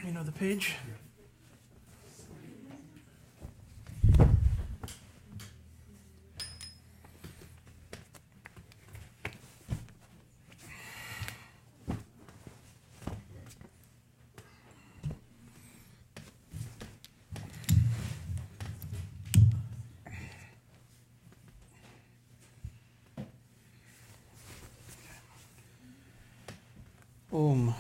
You know the page? Om.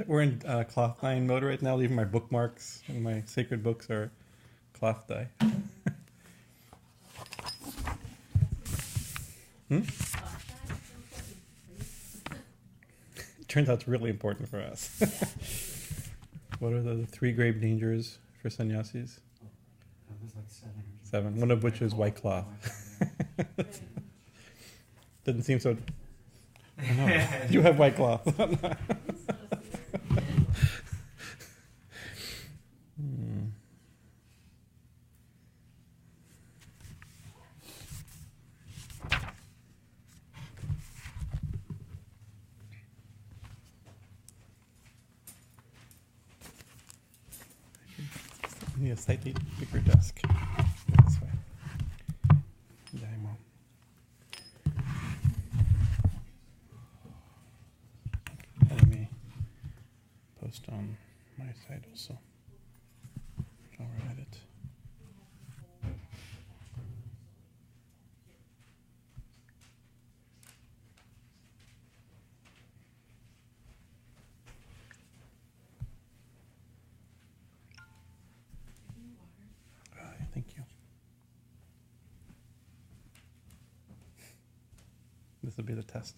We're in cloth dyeing mode right now. Even my bookmarks and my sacred books are cloth dye. Turns out it's really important for us. What are the 3 grave dangers for sannyasis? There's like 7 or something. 7. One of which is white cloth. Doesn't seem so. I know. You have white cloth. I need a slightly bigger desk. This way. Let me post on my side also. I'll write it. Thank you. This will be the test.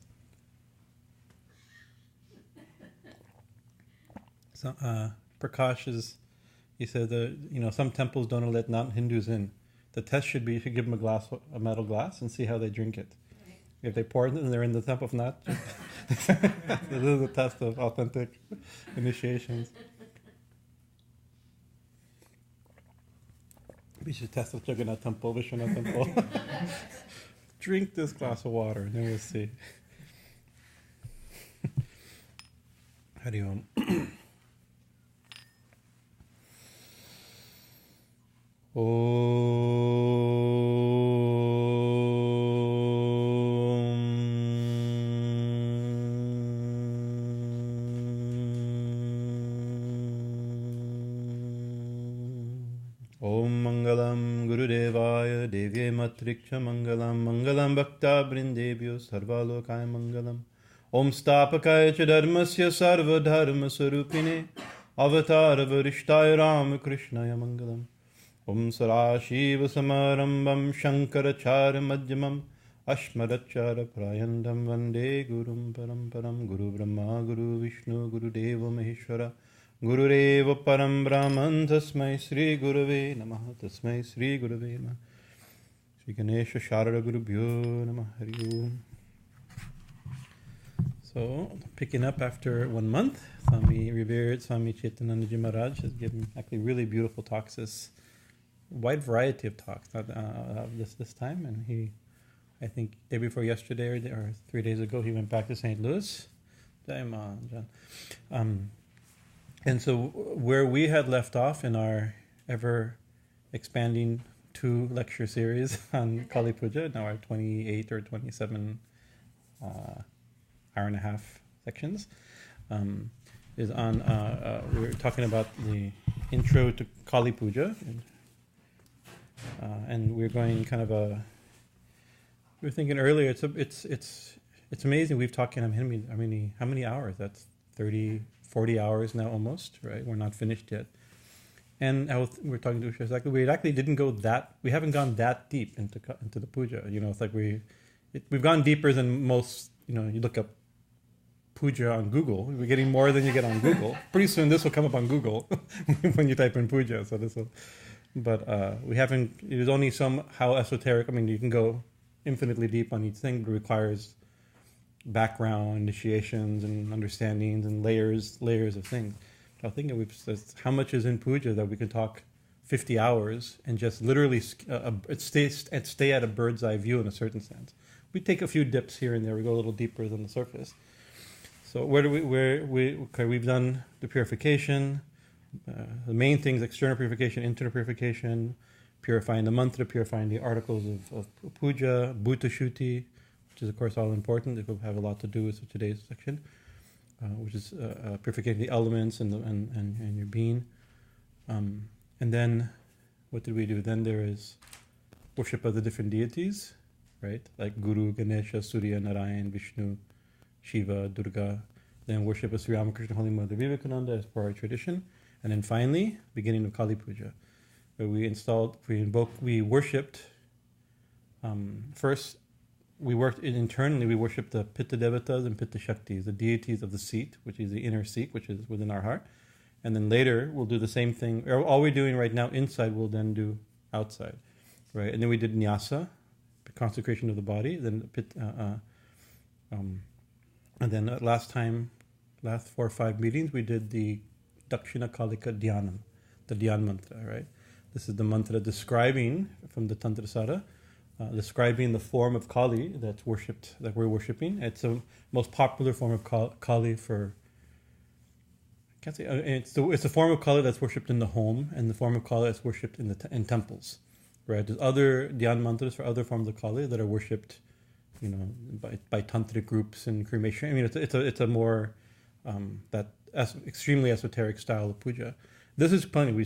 So, Prakash is, he said that, some temples don't let non-Hindus in. The test should be, you should give them a metal glass and see how they drink it. Right. If they pour it and they're in the temple, if not, this is a test of authentic initiations. We should test the Jagannath temple, Vishwanath temple. Drink this glass of water, and then we'll see. Hari Om. Matriksha Mangalam Mangalam Bhakta Brindebhyo Sarvalokaya Mangalam Om Stapakaya Dharmasya Sarva Dharma Sarupine Avatar Varishtaya Ramakrishnaya Mangalam Om Sarashiva Samarambam Shankarachara Madhyamam Ashmarachara Prayandam Vande Gurum Paramparam Guru Brahma Guru Vishnu Guru Deva Maheshwara Guru Reva Param Brahman Tasmai Sri Gurave Namaha Tasmai Sri Gurave Namaha Shri Ganesha Sharada Gurubhyo Namah Hari Om. So, picking up after 1 month, Revered Swami Chaitanandaji Maharaj has given actually really beautiful talks, this wide variety of talks this time. And I think day before yesterday or 3 days ago, he went back to St. Louis. John. And so where we had left off in our ever expanding 2 lecture series on Kali Puja, now our 28 or 27 hour and a half sections, is on, we were talking about the intro to Kali Puja, and we're going kind of we were thinking earlier, it's amazing, we've talked how many hours, that's 30, 40 hours now almost, right? We're not finished yet. And we're talking to Usha, we actually didn't go we haven't gone that deep into the puja. It's like we've gone deeper than most, you look up puja on Google. We're getting more than you get on Google. Pretty soon this will come up on Google when you type in puja. So this will, but we haven't. It is only somehow esoteric. I mean, you can go infinitely deep on each thing, but it requires background, initiations, and understandings, and layers of things. I think how much is in puja that we can talk 50 hours and just literally stay at a bird's eye view in a certain sense. We take a few dips here and there. We go a little deeper than the surface. So we've done the purification. The main things: external purification, internal purification, purifying the mantra, purifying the articles of puja, bhuta shuddhi, which is of course all important. It will have a lot to do with today's section, which is purificating the elements and your being. And then, what did we do? Then there is worship of the different deities, right? Like Guru, Ganesha, Surya, Narayan, Vishnu, Shiva, Durga. Then worship of Sri Ramakrishna Holy Mother Vivekananda as per our tradition. And then finally, beginning of Kali Puja, where we worshipped. First, we worked internally. We worshipped the Pitta Devatas and Pitta Shaktis, the deities of the seat, which is the inner seat, which is within our heart. And then later, we'll do the same thing. All we're doing right now inside, we'll then do outside, right? And then we did Nyasa, the consecration of the body. Then and then last 4 or 5 meetings, we did the Dakshina Kalika Dhyanam, the Dhyan mantra, right? This is the mantra describing, from the Tantra Sara, describing the form of Kali that's worshipped, that we're worshipping. It's the most popular form of Kali for... Can't say it's a form of Kali that's worshipped in the home, and the form of Kali that's worshipped in temples, right? There's other Dhyan mantras for other forms of Kali that are worshipped, by tantric groups and cremation. I mean, it's a more extremely esoteric style of puja. This is plenty. The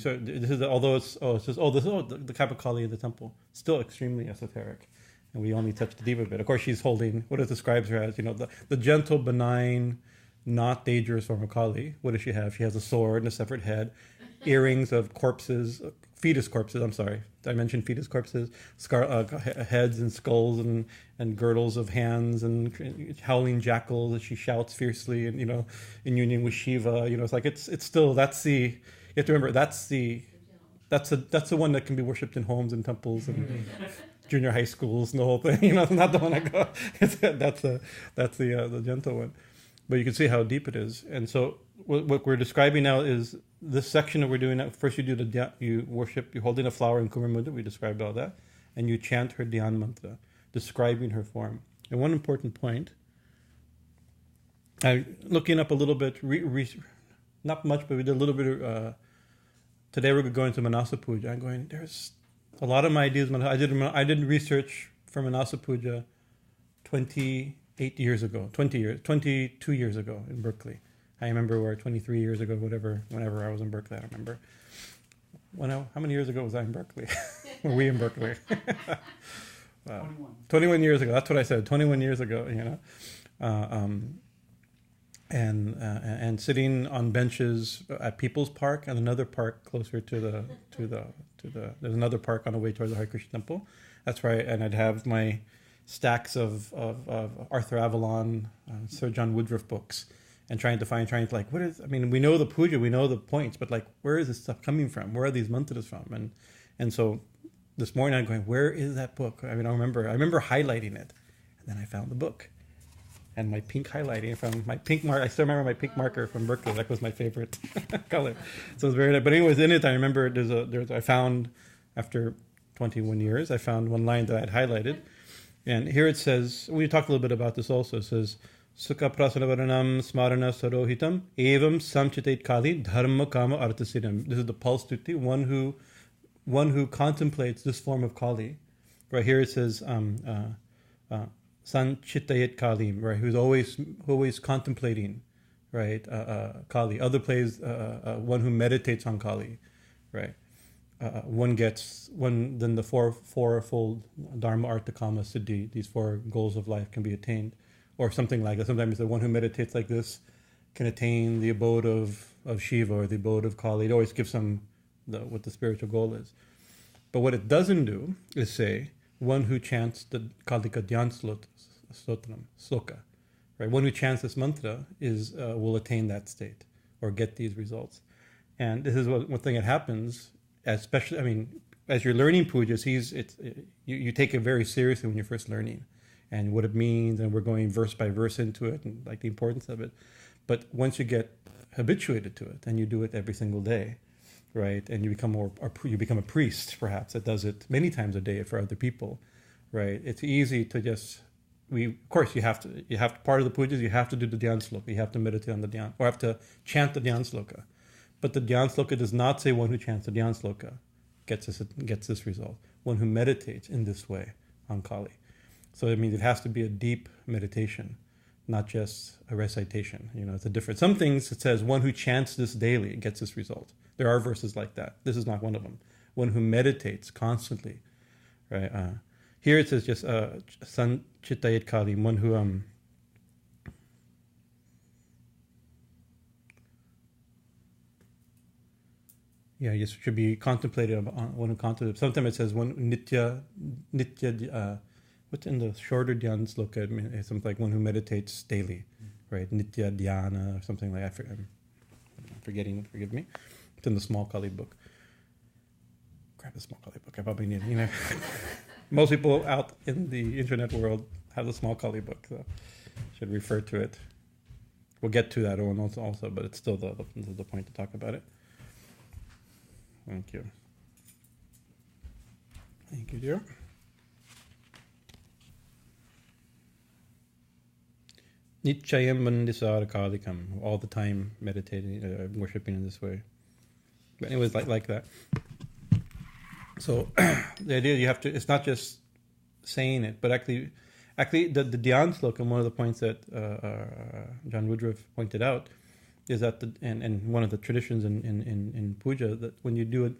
type of Kali in the temple, still extremely esoteric, and we only touched the deep of it. Of course, she's holding what it describes her as, the gentle, benign, not dangerous form of Kali. What does she have? She has a sword and a severed head, earrings of corpses, fetus corpses. I'm sorry, I mentioned fetus corpses, heads and skulls and girdles of hands and howling jackals as she shouts fiercely and in union with Shiva. It's like it's still you have to remember that's the one that can be worshipped in homes and temples and junior high schools and the whole thing. Not the one I go. That's the gentle one. But you can see how deep it is. And so what we're describing now is this section that we're doing now. First you worship, you're holding a flower in Kumar Mudra, we described all that, and you chant her Dhyan mantra, describing her form. And one important point, looking up a little bit, not much, but we did a little bit of, today we're going to Manasa Puja. I'm going, there's a lot of my ideas. I did research for Manasa Puja 22 years ago in Berkeley. I remember 23 years ago, whenever I was in Berkeley, I don't remember. How many years ago was I in Berkeley? Were we in Berkeley? 21 years ago, that's what I said, 21 years ago, and sitting on benches at People's Park and another park closer to there's another park on the way towards the Hare Krishna temple. That's right, and I'd have my stacks of Arthur Avalon, Sir John Woodruff books, and trying to like, we know the puja, we know the points, but like, where is this stuff coming from? Where are these mantras from? And so this morning I'm going, where is that book? I remember highlighting it, and then I found the book. And my pink highlighting from my pink marker, I still remember my pink marker from Berkeley. That was my favorite color. So it was very nice. But anyways, in it, I remember I found, after 21 years, I found one line that I had highlighted. And here it says, we talked a little bit about this also. It says, Sukha prasannavaranam smarana sarohitam evam samchitate kali dharma kama arthasidam. This is the Pulstuti, one who contemplates this form of Kali. Right here it says, Sanchitayat Kali, right? Who's always contemplating, right? Kali. Other plays, one who meditates on Kali, right? Then the fourfold Dharma, Artha, Kama, Siddhi, these 4 goals of life can be attained, or something like that. Sometimes the one who meditates like this can attain the abode of Shiva or the abode of Kali. It always gives them what the spiritual goal is. But what it doesn't do is say one who chants the Kalika Dhyan Sloka, right? One who chants this mantra will attain that state or get these results. And this is one thing that happens, especially, I mean, as you're learning pujas, you take it very seriously when you're first learning and what it means, and we're going verse by verse into it and like the importance of it. But once you get habituated to it and you do it every single day, right, and you become a priest perhaps that does it many times a day for other people, right? It's easy to just of course you have to part of the pujas you have to do the dhyan sloka, you have to meditate on the dhyan or have to chant the dhyan sloka, but the dhyan sloka does not say one who chants the dhyan sloka gets this result. One who meditates in this way on Kali. So it means it has to be a deep meditation, not just a recitation. It's a different. Some things it says one who chants this daily gets this result. There are verses like that. This is not one of them. One who meditates constantly, right? Here it says just san chittayet Kali, one who it should be contemplated on one who contemplates. Sometimes it says one nitya. What's in the shorter dhyan sloka? It's something like one who meditates daily, right? Nitya dhyana or something like that. I'm forgetting. Forgive me. It's in the small Kali book. Grab the small Kali book. I probably need it. Most people out in the internet world have the small Kali book, so should refer to it. We'll get to that one also, but it's still the point to talk about it. Thank you. Thank you, dear. Nichayam Mandisar Kalikam, all the time meditating, worshipping in this way. But anyways, like that. So the idea you have to, it's not just saying it, but actually the dhyan sloka, one of the points that John Woodruff pointed out is that and one of the traditions in puja, that when you do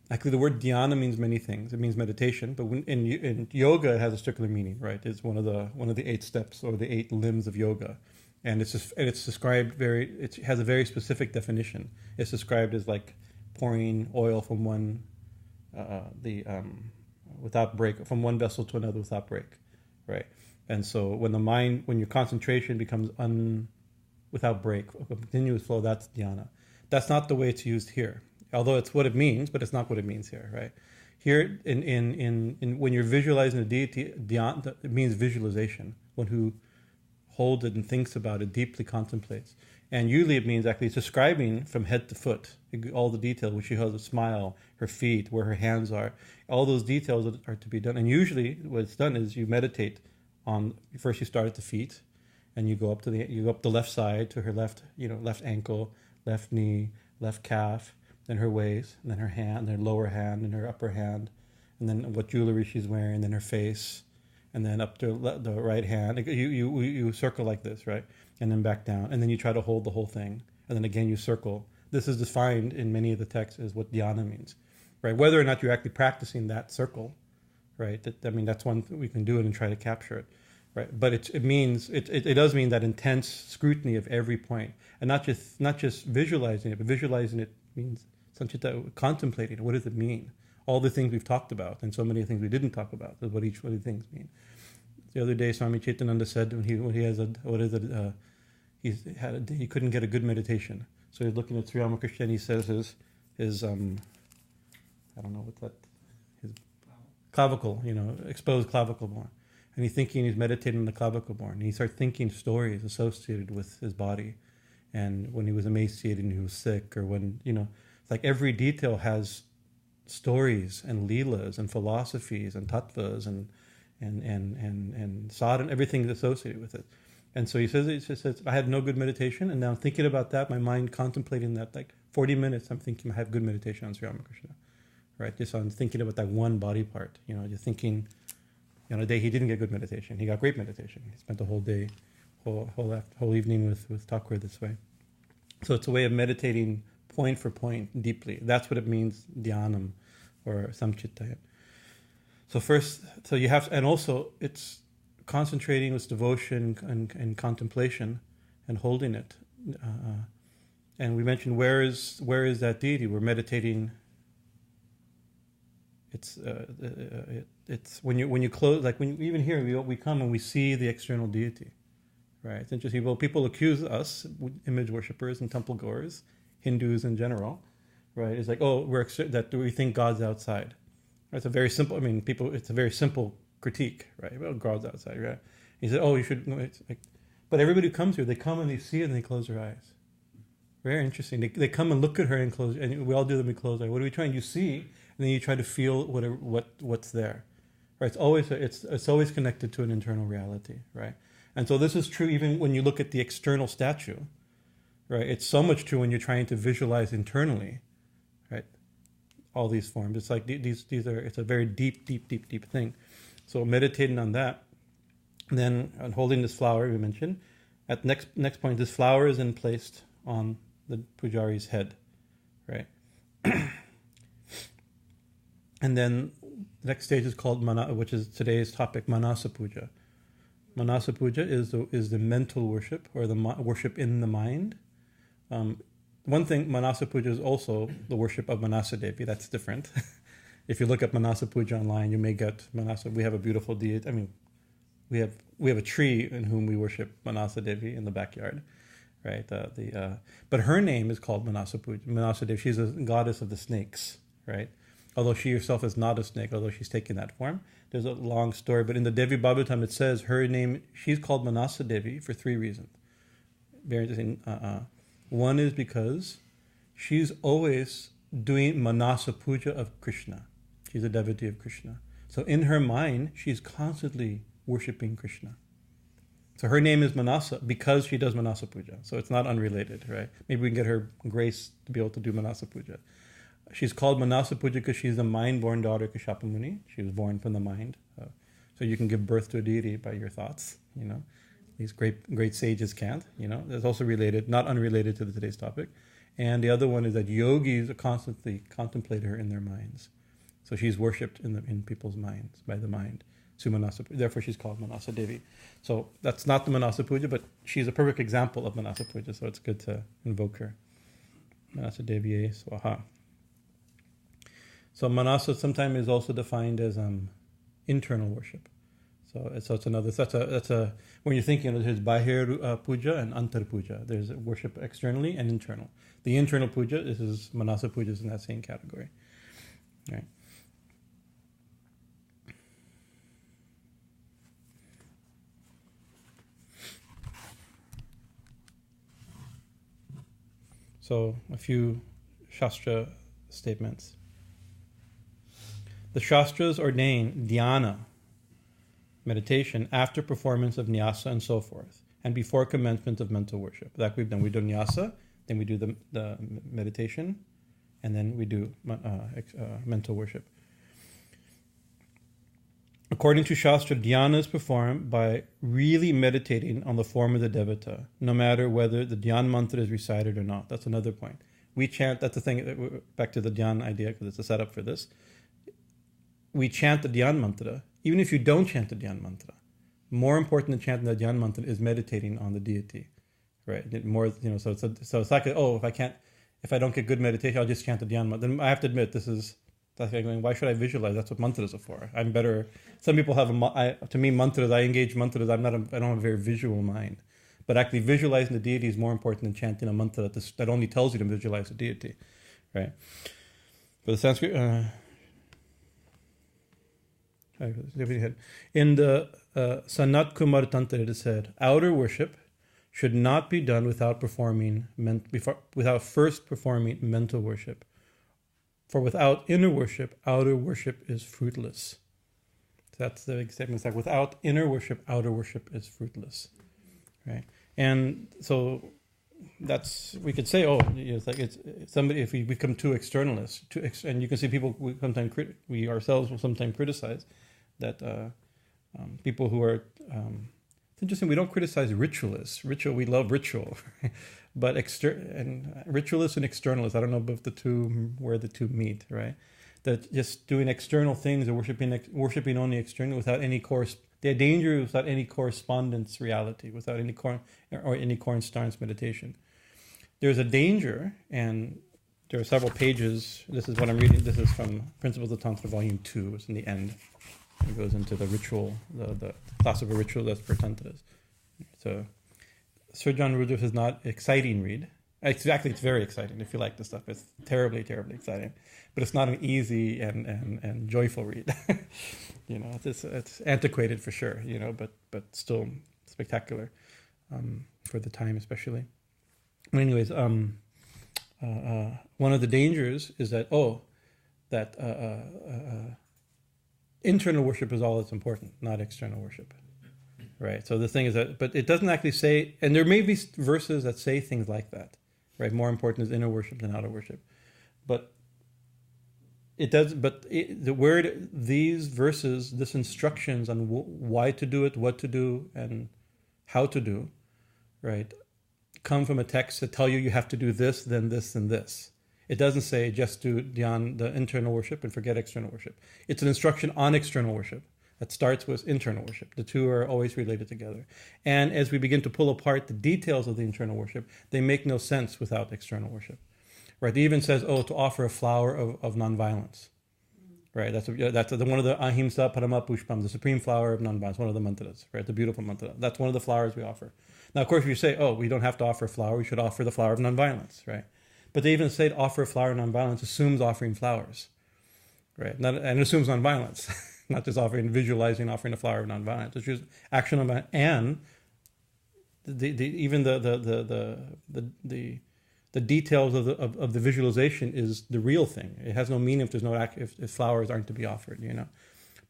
actually the word dhyana means many things. It means meditation, but in yoga it has a circular meaning, right? It's one of the 8 steps or the 8 limbs of yoga, and it's described it has a very specific definition. It's described as like pouring oil from one without break, from one vessel to another without break, right? And so when your concentration becomes without break, a continuous flow, that's dhyana. That's not the way it's used here, although it's what it means, but it's not what it means here, right? Here, in when you're visualizing the deity, dhyana, it means visualization. One who holds it and thinks about it, deeply contemplates. And usually it means actually it's describing from head to foot, all the details, when she has a smile, her feet, where her hands are, all those details that are to be done. And usually what it's done is you meditate on, first you start at the feet, and you go up the left side to her left ankle, left knee, left calf, then her waist, and then her hand, then her lower hand, and her upper hand, and then what jewelry she's wearing, then her face, and then up to the right hand. You circle like this, right? And then back down, and then you try to hold the whole thing, and then again you circle. This is defined in many of the texts as what dhyana means, right? Whether or not you're actually practicing that circle, right? That's one thing we can do it and try to capture it, right? But it does mean that intense scrutiny of every point, and not just visualizing it, but visualizing it means sanchita, contemplating it. What does it mean? All the things we've talked about, and so many things we didn't talk about, is what each one of the things mean. The other day, Swami Chaitananda said he couldn't get a good meditation, so he's looking at Sri Ramakrishna, and he says his I don't know what that, his clavicle, exposed clavicle bone, and he's meditating on the clavicle bone, and he starts thinking stories associated with his body, and when he was emaciated and he was sick, or when it's like every detail has stories and leelas and philosophies and tattvas and sadhan, everything associated with it. And so he says, I had no good meditation, and now thinking about that, my mind contemplating that, like 40 minutes, I'm thinking I have good meditation on Sri Ramakrishna, right? Just on thinking about that one body part, just thinking, a day he didn't get good meditation, he got great meditation. He spent the whole day, whole evening with Thakur this way. So it's a way of meditating point for point deeply. That's what it means, dhyanam or samchittaya. So you have, and also it's concentrating with devotion and contemplation and holding it. And we mentioned where is that deity? We're meditating. It's when you close, like when even here we come and we see the external deity, right? It's interesting. Well, people accuse us, image worshippers and temple goers, Hindus in general, right? It's like, oh, that we think God's outside. It's a very simple. I mean, it's a very simple critique, right? Well, God's outside, right? He said, oh, you should. It's like, but everybody who comes here, they come and they see it and they close their eyes. Very interesting. They come and look at her and close, and we all do them. We close our eyes. What are we trying? You see, and then you try to feel what's there. Right? It's always connected to an internal reality, right? And so this is true even when you look at the external statue, right? It's so much true when you're trying to visualize internally, right? All these forms. It's like it's a very deep thing. So meditating on that, and then on holding this flower we mentioned. At next point, this flower is then placed on the pujari's head, right? And then the next stage is called which is today's topic, Manasa Puja. Manasa Puja is the mental worship, or the worship in the mind. One thing, Manasa Puja is also the worship of Manasa Devi. That's different. If you look up Manasa Puja online, you may get Manasa. We have a beautiful deity. I mean, we have a tree in whom we worship Manasa Devi in the backyard, right? But her name is called Manasa Puja. Manasa Devi. She's a goddess of the snakes, right? Although she herself is not a snake, although she's taking that form. There's a long story, but in the Devi Bhagavatam it says her name, she's called Manasa Devi for 3 reasons. Very interesting. One is because she's always doing Manasa Puja of Krishna. She's a devotee of Krishna. So in her mind, she's constantly worshipping Krishna. So her name is Manasa because she does Manasa Puja. So it's not unrelated, right? Maybe we can get her grace to be able to do Manasa Puja. She's called Manasa Puja because she's the mind-born daughter of Kashyapa Muni. She was born from the mind. So you can give birth to a deity by your thoughts, you know. These great sages can't, you know. That's also related, not unrelated to today's topic. And the other one is that yogis constantly contemplate her in their minds. So she's worshipped in people's minds, by the mind. So Manasa, therefore she's called Manasa Devi. So that's not the Manasa Puja, but she's a perfect example of Manasa Puja, so it's good to invoke her. Manasa Devi Swaha. So Manasa sometimes is also defined as internal worship. So it's another. That's a when you're thinking of there's Bahir Puja and Antar Puja. There's worship externally and internal. The internal puja, this is Manasa Puja, is in that same category, right? So a few Shastra statements. The Shastras ordain dhyana, meditation, after performance of nyasa and so forth, and before commencement of mental worship. That we've done. We do nyasa, then we do the meditation, and then we do mental worship. According to Shastra, dhyana is performed by really meditating on the form of the devata, no matter whether the dhyan mantra is recited or not. That's another point. We chant, that's the thing, back to the dhyan idea, because it's a setup for this. We chant the dhyan mantra, even if you don't chant the dhyan mantra. More important than chanting the dhyan mantra is meditating on the deity, right? So it's like, if I don't get good meditation, I'll just chant the dhyan mantra. Then I have to admit, that's like going, why should I visualize? That's what mantras are for. I'm better. Some people have to me, mantras, I engage mantras. I don't have a very visual mind. But actually visualizing the deity is more important than chanting a mantra that only tells you to visualize the deity, right? For the Sanskrit, in the Sanat Kumar Tantra, it is said, outer worship should not be done without first performing mental worship. For without inner worship, outer worship is fruitless. That's the big statement. It's like without inner worship, outer worship is fruitless, right? And so we could say, it's somebody, if we become too externalist, and you can see people, we ourselves will sometimes criticize that people who are, it's interesting, we don't criticize ritualists. We love ritual, but ritualists and externalists, I don't know where the two meet, right? That just doing external things or worshiping only external without any the danger is without any correspondence reality, without any correspondence meditation. There's a danger, and there are several pages. This is what I'm reading. This is from Principles of Tantra, Volume 2. It's in the end. It goes into the ritual, the classical ritual that's for Tantras. So Sir John Rudolph is not exciting read. Exactly, it's very exciting if you like this stuff. It's terribly, terribly exciting, but it's not an easy and joyful read. It's antiquated for sure. But still spectacular for the time, especially. Anyways, one of the dangers is that internal worship is all that's important, not external worship. Right. So the thing is that, but it doesn't actually say, and there may be verses that say things like that. Right, more important is inner worship than outer worship, but it does. But the word, these verses, this instructions on why to do it, what to do, and how to do, right, come from a text that tell you have to do this, then this, and this. It doesn't say just do the internal worship and forget external worship. It's an instruction on external worship that starts with internal worship. The two are always related together. And as we begin to pull apart the details of the internal worship, they make no sense without external worship. Right? It even says, to offer a flower of nonviolence. Right? That's one of the ahimsa parama pushpam, the supreme flower of nonviolence, one of the mantras, right? The beautiful mantra. That's one of the flowers we offer. Now, of course, if you say, we don't have to offer a flower, we should offer the flower of nonviolence, right? But they even say to offer a flower of nonviolence assumes offering flowers, right? And assumes nonviolence. Not just visualizing offering a flower of nonviolence, which is action of, and even the details of the visualization is the real thing. It has no meaning if there's no if flowers aren't to be offered,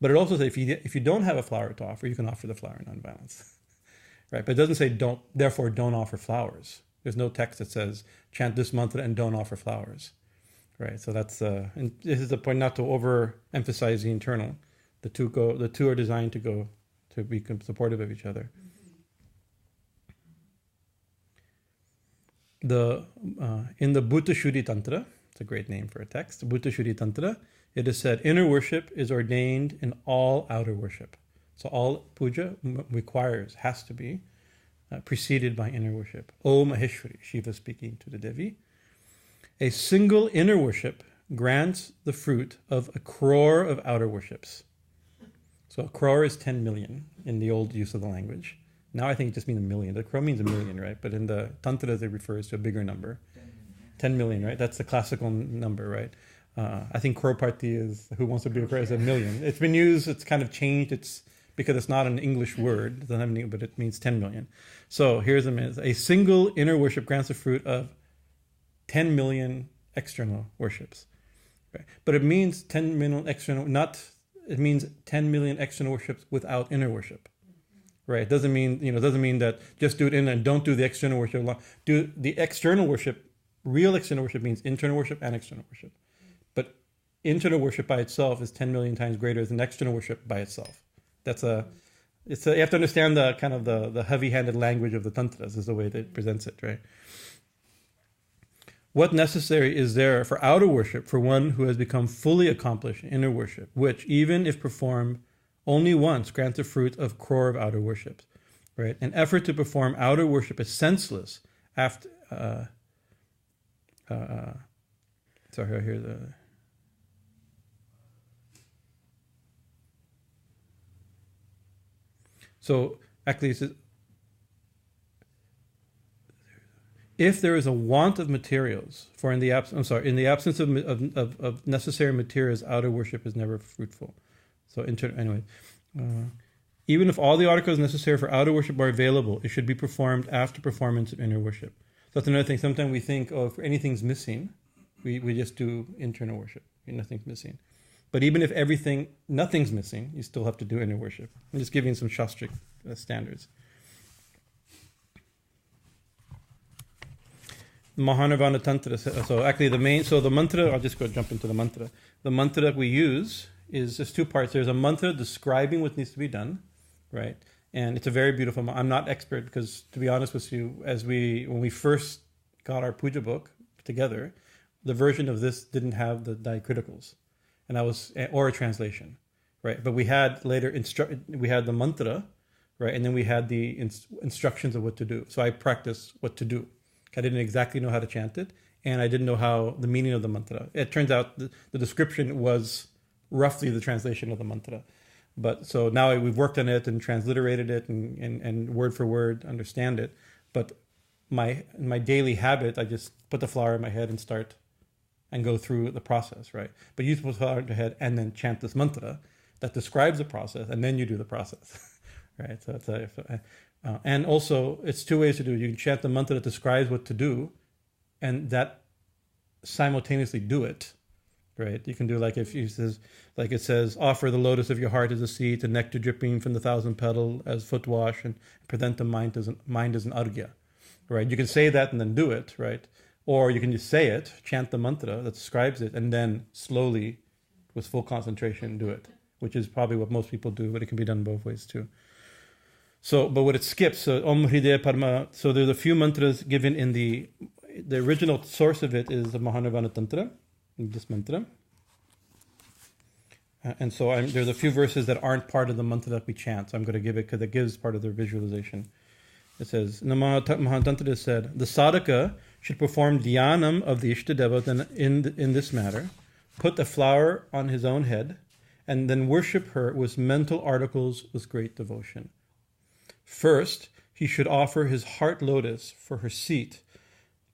But it also says if you don't have a flower to offer, you can offer the flower of nonviolence, right? But it doesn't say don't offer flowers. There's no text that says chant this mantra and don't offer flowers, right? So that's and this is the point, not to overemphasize the internal. The two are designed to be supportive of each other. In the Bhuta Shuddhi Tantra, it's a great name for a text, Bhuta Shuddhi Tantra, it is said inner worship is ordained in all outer worship. So all puja has to be preceded by inner worship. O Maheshwari, Shiva speaking to the Devi. A single inner worship grants the fruit of 1 crore of outer worships. So a crore is 10 million in the old use of the language. Now I think it just means a million. The crore means a million, right? But in the Tantras it refers to a bigger number. 10 million, right? That's the classical number, right? I think crore party is, who wants to be a crore, is a million. It's been used, it's kind of changed. It's because it's not an English word, it doesn't have any, but it means 10 million. So here's a single inner worship grants the fruit of 10 million external worships. Right? But it means 10 million external, it means 10 million external worships without inner worship. Right? It doesn't mean that just do it in and don't do the external worship. Do the external worship. Real external worship means internal worship and external worship. But internal worship by itself is 10 million times greater than external worship by itself. You have to understand the kind of the heavy-handed language of the tantras is the way that it presents it, right? What necessary is there for outer worship for one who has become fully accomplished in inner worship, which, even if performed only once, grants the fruit of 1 crore of outer worships, right? An effort to perform outer worship is senseless after. Sorry, I hear the. So actually, it says, if there is a want of materials, for in the absence of necessary materials, outer worship is never fruitful. So anyway, even if all the articles necessary for outer worship are available, it should be performed after performance of inner worship. So that's another thing. Sometimes we think, if anything's missing, we just do internal worship. Nothing's missing. But even if nothing's missing, you still have to do inner worship. I'm just giving some Shastric standards. Mahanirvana Tantra. So actually the mantra, I'll just jump into the mantra. The mantra that we use is just two parts. There's a mantra describing what needs to be done, right? And it's a very beautiful, I'm not expert because, to be honest with you, when we first got our puja book together, the version of this didn't have the diacriticals. Or a translation, right? But we had later we had the mantra, right? And then we had the instructions of what to do. So I practiced what to do. I didn't exactly know how to chant it, and I didn't know how the meaning of the mantra. It turns out the description was roughly the translation of the mantra. But so now we've worked on it and transliterated it and word for word understand it. But my daily habit, I just put the flower in my head and start and go through the process, right? But you put the flower in your head and then chant this mantra that describes the process, and then you do the process, right? So it's and also it's two ways to do it. You can chant the mantra that describes what to do, and that simultaneously do it, right? You can do like if you says, like it says, offer the lotus of your heart as a seed, the nectar dripping from the 1,000 petal as foot wash, and present the mind as an agnya, right? You can say that and then do it, right? Or you can just say it, chant the mantra that describes it, and then slowly, with full concentration, do it, which is probably what most people do, but it can be done both ways too. So, but what it skips, so Om Hrideya Parama, so there's a few mantras given in the original source of it is the Mahanirvana Tantra, this mantra. And so there's a few verses that aren't part of the mantra that we chant, so I'm going to give it because it gives part of the visualization. It says, in the Mahatantra it said, the sadhaka should perform dhyanam of the Ishtadeva in this matter, put the flower on his own head, and then worship her with mental articles with great devotion. First, he should offer his heart lotus for her seat,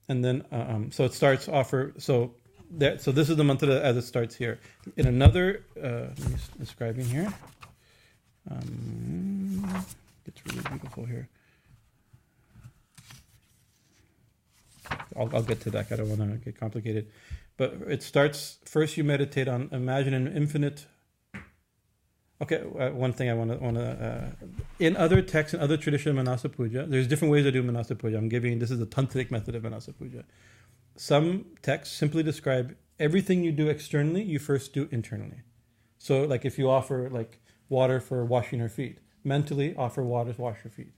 and then, so it starts offer, so this is the mantra as it starts here. In another, let me describing here. It's really beautiful here. I'll get to that. I don't want to get complicated. But it starts, first you meditate on, imagine an infinite. Okay, one thing I want to in other texts, in other traditions of Manasa Puja, there's different ways to do Manasa Puja. This is the tantric method of Manasa Puja. Some texts simply describe everything you do externally, you first do internally. So like if you offer like water for washing her feet, mentally offer water to wash her feet.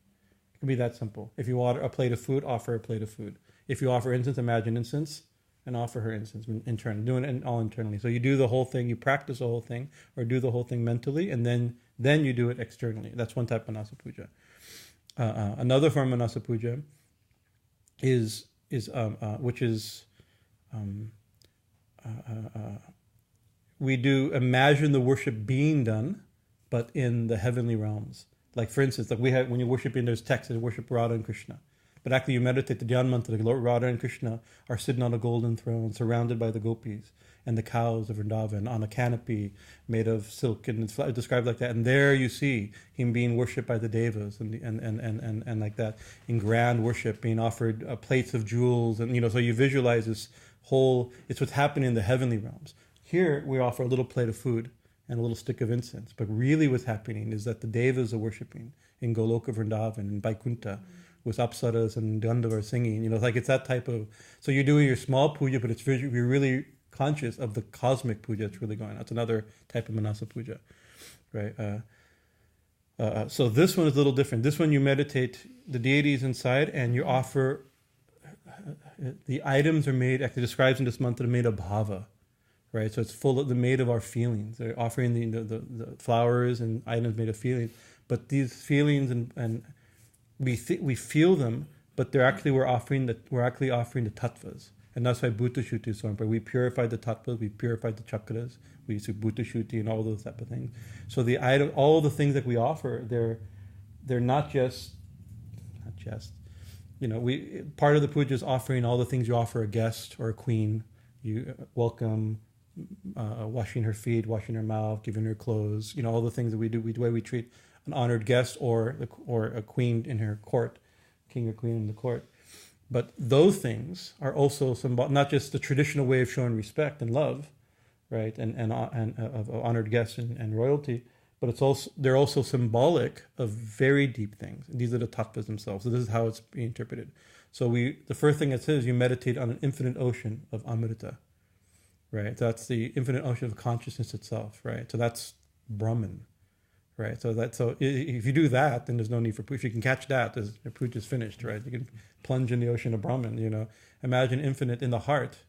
It can be that simple. If you order a plate of food, offer a plate of food. If you offer incense, imagine incense and offer her incense internally, doing it all internally. So you do the whole thing, you practice the whole thing, or do the whole thing mentally, and then you do it externally. That's one type of Manasa Puja. Another form of Manasa Puja is we do imagine the worship being done, but in the heavenly realms. Like for instance, like when you're worshiping, there's texts that worship Radha and Krishna. But actually you meditate the Dhyan mantra, Lord Radha and Krishna are sitting on a golden throne, surrounded by the gopis and the cows of Vrindavan on a canopy made of silk, and it's described like that. And there you see him being worshipped by the devas and like that, in grand worship, being offered plates of jewels, and so you visualize this whole. It's what's happening in the heavenly realms. Here we offer a little plate of food and a little stick of incense, but really what's happening is that the devas are worshipping in Goloka Vrindavan and Vaikuntha, with apsaras and Gandharva singing, it's that type of. So you're doing your small puja, but you're really conscious of the cosmic puja that's really going on. That's another type of Manasa Puja, right? So this one is a little different. This one you meditate the deities inside, and you offer. The items are made. Actually, describes in this mantra made of bhava, right? So it's made of our feelings. They're offering the flowers and items made of feelings, but these feelings and we feel them, but we're actually offering the tattvas, and that's why Bhuta Shuddhi is so important. We purify the tattvas, we purify the chakras, we use Bhuta Shuddhi and all those type of things. So all the things that we offer, they're not just. Part of the puja is offering all the things you offer a guest or a queen. You welcome, washing her feet, washing her mouth, giving her clothes. All the things that we do. The way we treat an honored guest or a queen in her court, king or queen in the court. But those things are also not just the traditional way of showing respect and love, right, and of honored guests and royalty, but they're also symbolic of very deep things. These are the tattvas themselves. So this is how it's being interpreted. So the first thing it says, you meditate on an infinite ocean of Amrita, right? That's the infinite ocean of consciousness itself, right? So that's Brahman. Right, so if you do that, then there's no need for puja. If you can catch that, the puja is finished, right? You can plunge in the ocean of Brahman. Imagine infinite in the heart.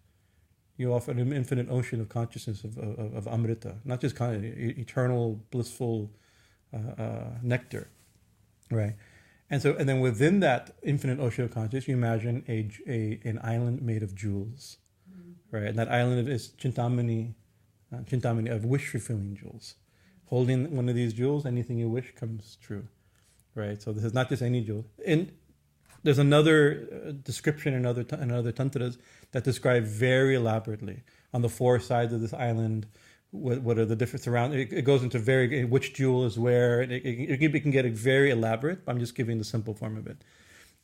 You offer an infinite ocean of consciousness of Amrita, not just eternal blissful nectar, right? And then within that infinite ocean of consciousness, you imagine an island made of jewels, right? And that island is Chintamani of wish fulfilling jewels. Holding one of these jewels, anything you wish comes true, right? So this is not just any jewel. And There's another description in other tantras that describe very elaborately on the four sides of this island. What are the different surroundings? It goes into which jewel is where. It can get very elaborate. I'm just giving the simple form of it.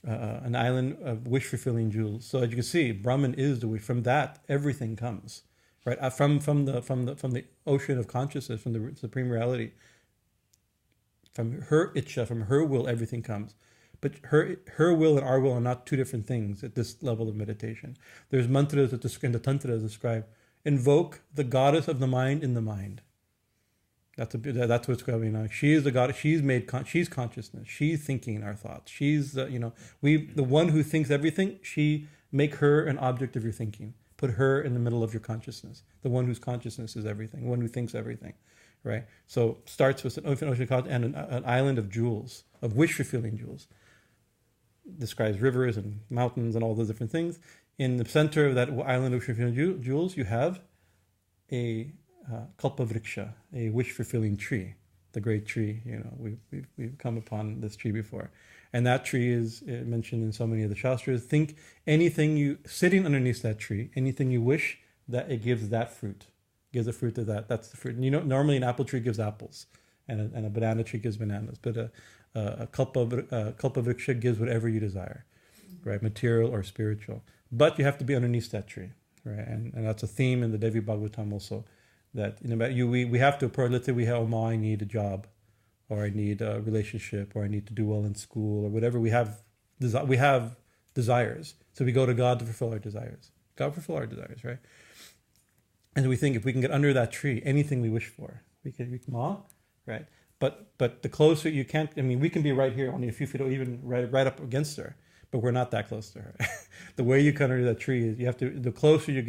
An island of wish-fulfilling jewels. So as you can see, Brahman is the wish. From that, everything comes, right? From the ocean of consciousness, from the supreme reality. From her ichcha, from her will, everything comes. But her will and our will are not two different things at this level of meditation. There's mantras that in the tantras describe, invoke the goddess of the mind in the mind. That's what's going on. She is the goddess. She's consciousness. She's thinking our thoughts. She's the one who thinks everything. Make her an object of your thinking. Put her in the middle of your consciousness. The one whose consciousness is everything. The one who thinks everything. Right. So starts with an ocean and an island of jewels, of wish-fulfilling jewels. Describes rivers and mountains and all those different things. In the center of that island of wish-fulfilling jewels, you have a kalpavriksha, a wish-fulfilling tree, the great tree. We've come upon this tree before, and that tree is mentioned in so many of the shastras. Think anything sitting underneath that tree, anything you wish, that it gives that fruit, gives a fruit to that. That's the fruit. And normally an apple tree gives apples, and a banana tree gives bananas, but a kalpavriksha gives whatever you desire, right? Material or spiritual. But you have to be underneath that tree, right? And that's a theme in the Devi Bhagavatam also. That we have to approach. Let's say I need a job, or I need a relationship, or I need to do well in school, or whatever. We have desires, so we go to God to fulfill our desires. God fulfill our desires, right? And we think if we can get under that tree, anything we wish for, we can right? But the closer you can't. I mean, we can be right here, only a few feet, even right up against her, but we're not that close to her. The way you come under that tree is you have to. The closer you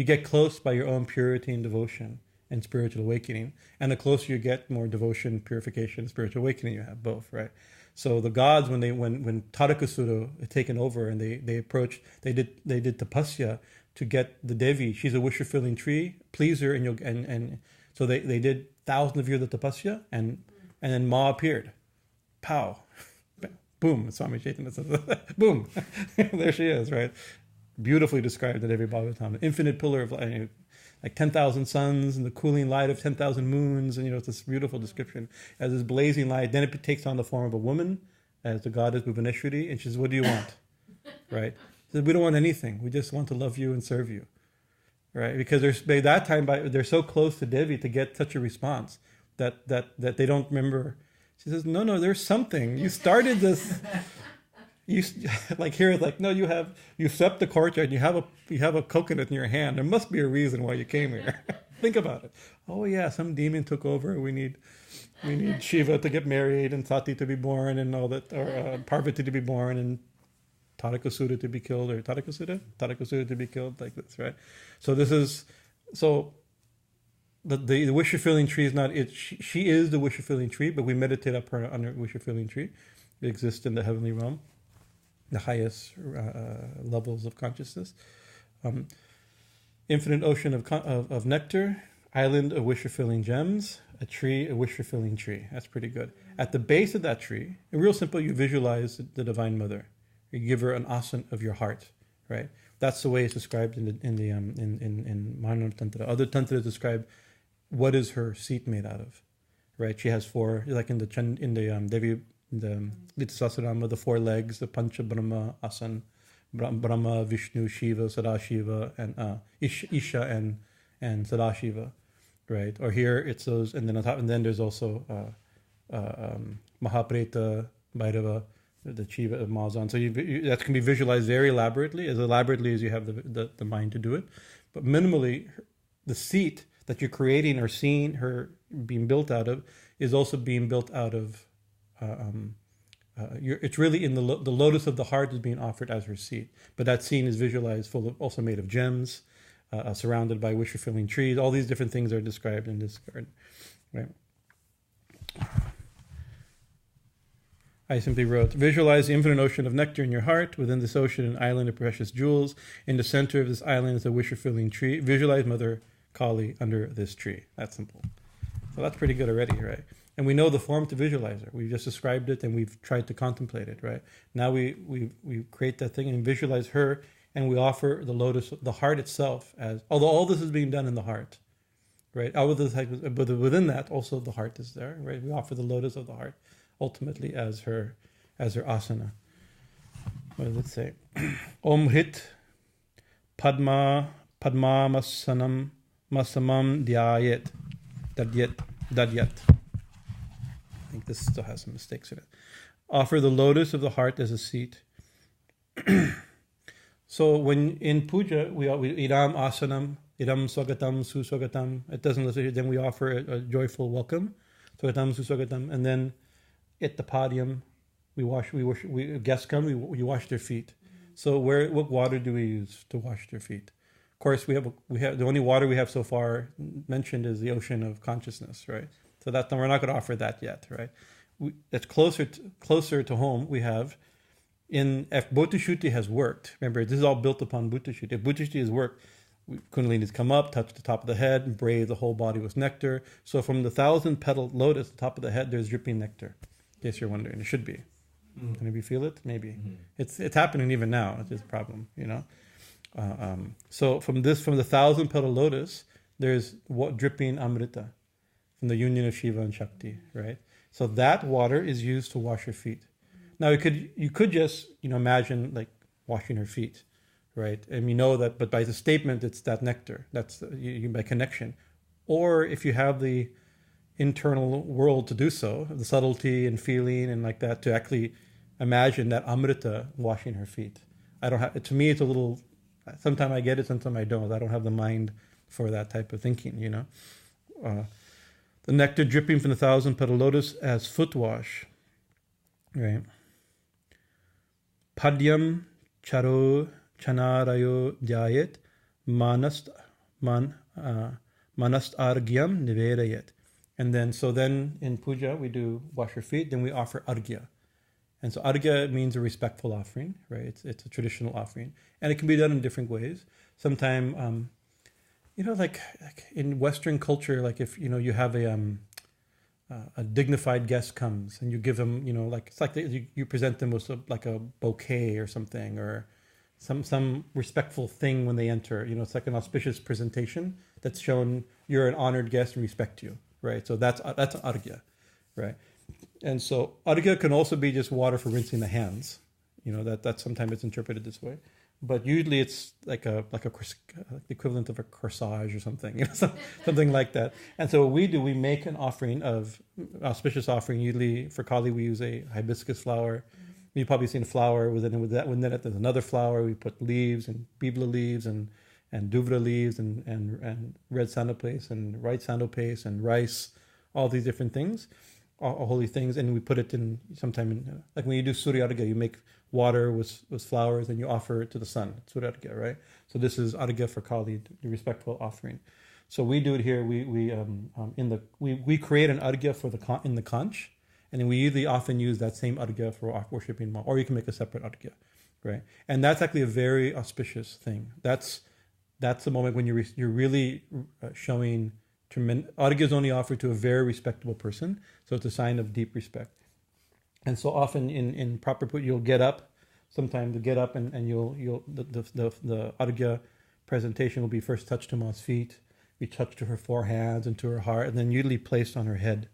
get close by your own purity and devotion and spiritual awakening. And the closer you get, more devotion, purification, spiritual awakening you have, both, right? So the gods, when Tadakasura had taken over and they did tapasya to get the Devi, she's a wish-fulfilling tree, please her, and so they did thousands of years of tapasya, and then Ma appeared. Pow. Boom. Swami Chaitanya says, boom. There she is, right? Beautifully described in every Bhagavatam. An infinite pillar of light, like 10,000 suns and the cooling light of 10,000 moons. And, it's this beautiful description as this blazing light. Then it takes on the form of a woman as the goddess Bhuvaneshwari. And she says, what do you want? Right? She says, we don't want anything. We just want to love you and serve you. Right? Because by that time, they're so close to Devi to get such a response that they don't remember. She says, no, there's something. You started this... You swept the courtyard. You have a coconut in your hand. There must be a reason why you came here. Think about it. Oh yeah, some demon took over. We need Shiva to get married and Sati to be born and all that, or Parvati to be born and Tadakasura to be killed, or Tadakasura to be killed, like this, right? So the wish-fulfilling tree is not it. She is the wish-fulfilling tree, but we meditate up her under wish-fulfilling tree. It exists in the heavenly realm. The highest levels of consciousness, infinite ocean of nectar, island of wish-fulfilling gems, a tree, a wish-fulfilling tree. That's pretty good. At the base of that tree, real simple, you visualize the Divine Mother. You give her an asan of your heart, right? That's the way it's described in Manana Tantra. Other tantras describe what is her seat made out of, right? She has four, like in the Devi. The Litasasarama, the four legs, the Pancha Brahma Asan, Brahma, Vishnu, Shiva, Sadashiva, and Isha and Sadashiva, right? Or here it's those, and then on top, and then there's also Mahapreta, Bhairava, the Shiva of Mazan. So that can be visualized very elaborately as you have the mind to do it. But minimally, the seat that you're creating or seeing her being built out of is also being built out of. It's really in the lotus of the heart is being offered as her seat, but that scene is visualized also made of gems, surrounded by wish-fulfilling trees. All these different things are described in this garden. Right. I simply wrote, visualize the infinite ocean of nectar in your heart. Within this ocean, an island of precious jewels. In the center of this island is a wish-fulfilling tree. Visualize Mother Kali under this tree. That's simple. So that's pretty good already, right? And we know the form to visualize her. We've just described it and we've tried to contemplate it, right? Now we create that thing and visualize her, and we offer the lotus, the heart itself, as, although all this is being done in the heart, right? But within that, also the heart is there, right? We offer the lotus of the heart, ultimately as her asana. What does it say? Om Hrit Padma Masanam Masamam Dhyayet Dadyat. I think this still has some mistakes in it. Offer the lotus of the heart as a seat. So when in puja, we idam asanam, idam swagatam, suswagatam. It doesn't listen. Then we offer a joyful welcome, swagatam, suswagatam, and then at the podium, guests come. We wash their feet. So what water do we use to wash their feet? Of course, we have the only water we have so far mentioned is the ocean of consciousness, right? So that we're not going to offer that yet, right? That's closer to home. We have if Bhutashuddhi has worked. Remember, this is all built upon Bhutashuddhi. If Bhutashuddhi has worked, Kundalini's come up, touch the top of the head, and bathe the whole body with nectar. So from the 1,000-petaled lotus, the top of the head, there's dripping nectar. In case you're wondering, it should be. Can you feel it? Maybe. It's happening even now. It's just a problem, you know. So from the 1,000-petal lotus, there's dripping amrita from the union of Shiva and Shakti, right? So that water is used to wash your feet. Now you could just imagine like washing her feet, right? And you know that, but by the statement, it's that nectar. That's by connection. Or if you have the internal world to do so, the subtlety and feeling and like that, to actually imagine that amrita washing her feet. To me, it's a little. Sometimes I get it, sometimes I don't. I don't have the mind for that type of thinking, you know. The nectar dripping from the 1,000-petal lotus as foot wash, right? Padyam charo chanarayo jayet manast argyam nivedayet. And then in puja we do wash your feet, then we offer argya. And so argya means a respectful offering, right? It's a traditional offering. And it can be done in different ways. Sometimes, like in Western culture, like if, you have a dignified guest comes and you give them, it's like you present them with like a bouquet or something, or some respectful thing when they enter. It's like an auspicious presentation that's shown you're an honored guest and respect you, right? So that's argya, right? And so argya can also be just water for rinsing the hands. That sometimes it's interpreted this way, but usually it's like the equivalent of a corsage or something, something like that. And so what we do, we make an offering of auspicious offering. Usually for Kali, we use a hibiscus flower. You've probably seen a flower within it. There's another flower. We put leaves and bibla leaves and duvra leaves and red sandal paste and white sandal paste and rice, all these different things. All holy things, and we put it in like when you do Surya Argya, you make water with flowers and you offer it to the sun. Surya Argya, right? So this is Argya for Kali, the respectful offering. So we do it here. We create an Argya in the conch, and then we usually often use that same Argya for worshipping Ma, or you can make a separate Argya, right? And that's actually a very auspicious thing. That's the moment when you're really showing. Argya is only offered to a very respectable person, so it's a sign of deep respect. And so often in proper puja, you'll get up. Sometimes to get up and the Argya presentation will be first touched to Ma's feet, be touched to her forehands and to her heart, and then usually placed on her head,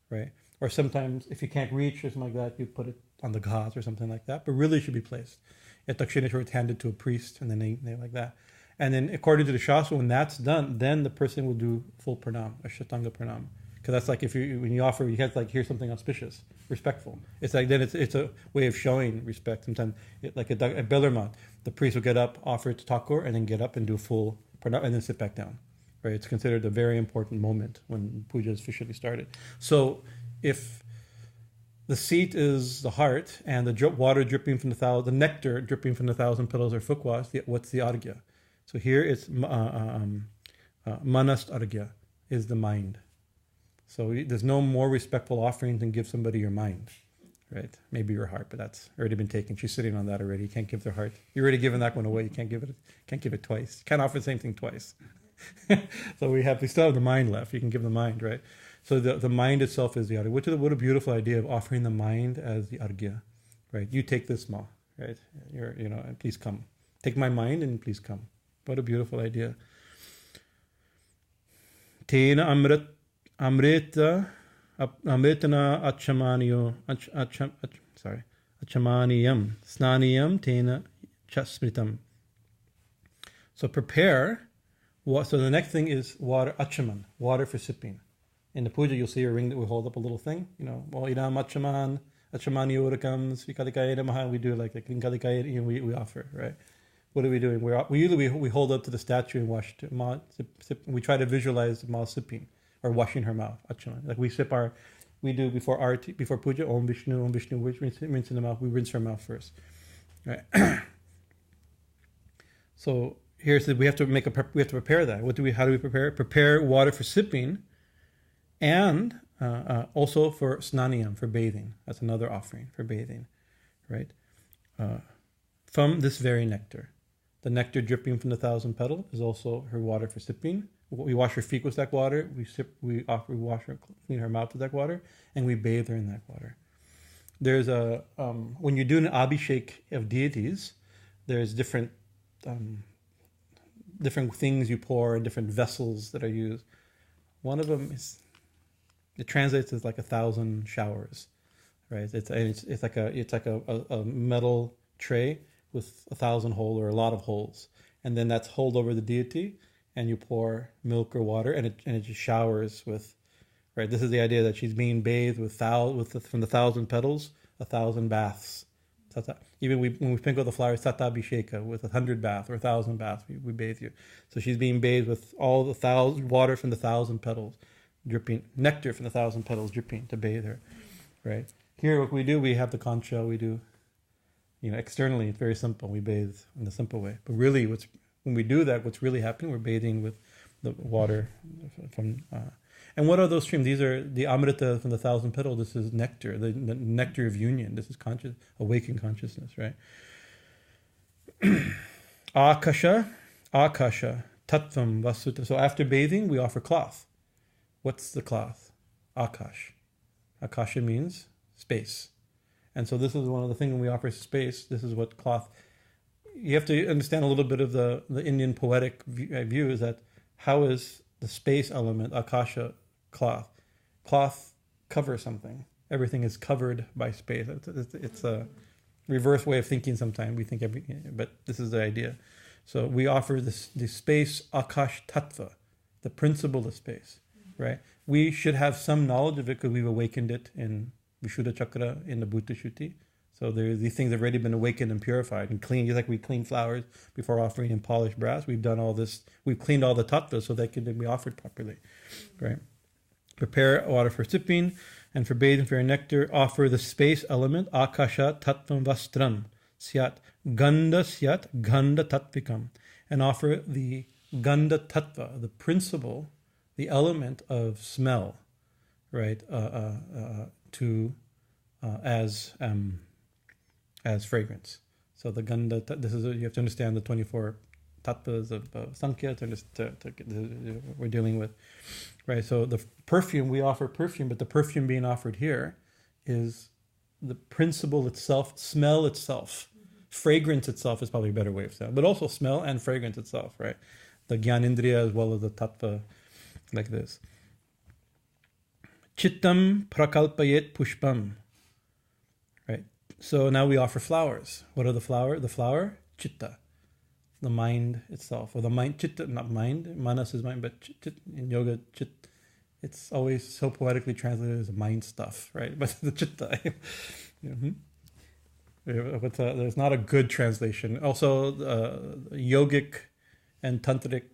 right? Or sometimes if you can't reach or something like that, you put it on the ghats or something like that. But really, it should be placed. At Dakshineshwar, it's handed to a priest, and then they like that. And then according to the Shastra, when that's done, then the person will do full Pranam, a Shatanga Pranam. Because that's like when you offer, you have to like hear something auspicious, respectful. It's like then it's a way of showing respect. Sometimes, like at Bellarmine, the priest will get up, offer it to Thakur, and then get up and do full Pranam, and then sit back down. Right? It's considered a very important moment when puja is officially started. So if the seat is the heart, and the water dripping from the nectar dripping from the 1,000 petals or fukwas, what's the argya? So here it's manast argya, is the mind. So there's no more respectful offering than give somebody your mind, right? Maybe your heart, but that's already been taken. She's sitting on that already. You can't give their heart. You're already given that one away. You can't give it twice. You can't offer the same thing twice. So we still have the mind left. You can give the mind, right? So the mind itself is the argya. What a beautiful idea of offering the mind as the argya, right? You take this ma, right? And please come. Take my mind and please come. What a beautiful idea. Tena amritana achamaniyam snaniyam tena chasmritam. So prepare. So the next thing is water, achaman, water for sipping. In the puja, you'll see a ring that we hold up a little thing. Idam achaman, achamani urakams, vikalikaya namaha. We do like kinkalikaya, we offer, right? What are we doing? We usually hold up to the statue and wash. We try to visualize Ma sipping or washing her mouth. Achaman. Like we do before puja. Om Vishnu, we rinse in the mouth. We rinse her mouth first, right? So here's we have to prepare that. How do we prepare? Prepare water for sipping, and also for snaniyam, for bathing. That's another offering for bathing, right? From this very nectar. The nectar dripping from the 1,000 petals is also her water for sipping. We wash her feet with that water. We wash her, clean her mouth with that water, and we bathe her in that water. There's when you do an abhishek of deities, there's different things you pour, different vessels that are used. One of them it translates as like 1,000 showers, right? It's like a metal tray with 1,000 holes or a lot of holes, and then that's hold over the deity, and you pour milk or water, and it just showers with, right? This is the idea that she's being bathed from the 1,000 petals, 1,000 baths. Even when we sprinkle the flowers, satabhisheka, with 100 baths or 1,000 baths, we bathe you. So she's being bathed with all the 1,000 water from the 1,000 petals, dripping nectar from the 1,000 petals, dripping to bathe her, right? Here, what we do, we have the concha. We do, externally, it's very simple. We bathe in the simple way, but really, when we do that, what's really happening? We're bathing with the water from. And what are those streams? These are the amrita from the 1,000 petals. This is nectar, the nectar of union. This is awakened consciousness, right? Akasha, tattvam vasuta. So after bathing, we offer cloth. What's the cloth? Akash. Akasha means space. And so this is one of the things when we offer space. This is what cloth. You have to understand a little bit of the Indian poetic view is that how is the space element, akasha, cloth covers something. Everything is covered by space. It's a reverse way of thinking sometimes. We think but this is the idea. So we offer the space, akash tattva, the principle of space, right? We should have some knowledge of it because we've awakened it in Vishuddha Chakra, in the Bhuta Shuddhi. So these things have already been awakened and purified and cleaned. Just like we clean flowers before offering in polished brass, we've done all this. We've cleaned all the tattvas so they can be offered properly, right? Prepare water for sipping and for bathing for your nectar. Offer the space element, akasha tattvam vastram syat ganda tattvikam, and offer the ganda tattva, the principle, the element of smell, right? As fragrance. So the ganda, you have to understand the 24 tattvas of Sankhya we're dealing with, right? So the perfume, we offer perfume, but the perfume being offered here is the principle itself, smell itself. Fragrance itself is probably a better way of saying it, but also smell and fragrance itself, right? The Gyanindriya as well as the tattva, like this. Chittam prakalpayet pushpam. Right. So now we offer flowers. What are the flower? The flower, chitta, the mind itself, or the mind, chitta, not mind. Manas is mind, but chit, in yoga, chit. It's always so poetically translated as mind stuff, right? But the chitta. There's not a good translation. Also, yogic and tantric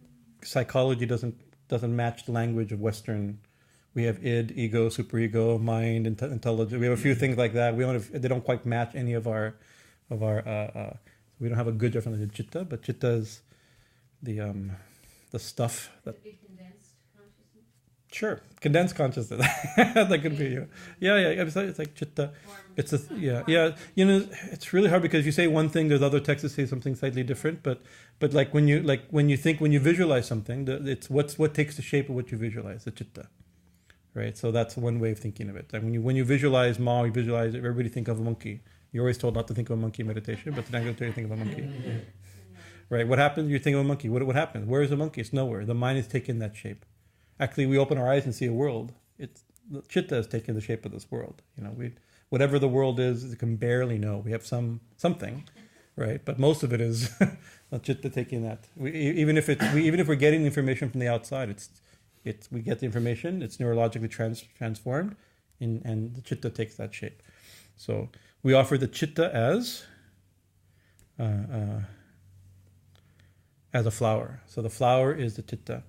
psychology doesn't match the language of Western. We have id, ego, superego, mind, intelligence. We have a few things like that. They don't quite match any of our. We don't have a good definition of chitta, but chitta is the stuff that. Condensed consciousness. Sure, condensed consciousness. That could be you. Yeah. It's like chitta. It's yeah. It's really hard because you say one thing, there's other texts that say something slightly different. But when you visualize something, it's what takes the shape of what you visualize, the chitta. right? So that's one way of thinking of it. Like when you visualize Ma, you visualize everybody think of a monkey. You're always told not to think of a monkey in meditation, but they're not going to tell you to think of a monkey. Right? What happens? You think of a monkey. What happens? Where is the monkey? It's nowhere. The mind is taking that shape. Actually, we open our eyes and see a world. The chitta is taking the shape of this world. Whatever the world is, you can barely know. We have something, right? But most of it is the chitta taking that. Even if we're getting information from the outside, we get the information. It's neurologically transformed, and the chitta takes that shape. So we offer the chitta as a flower. So the flower is the chitta.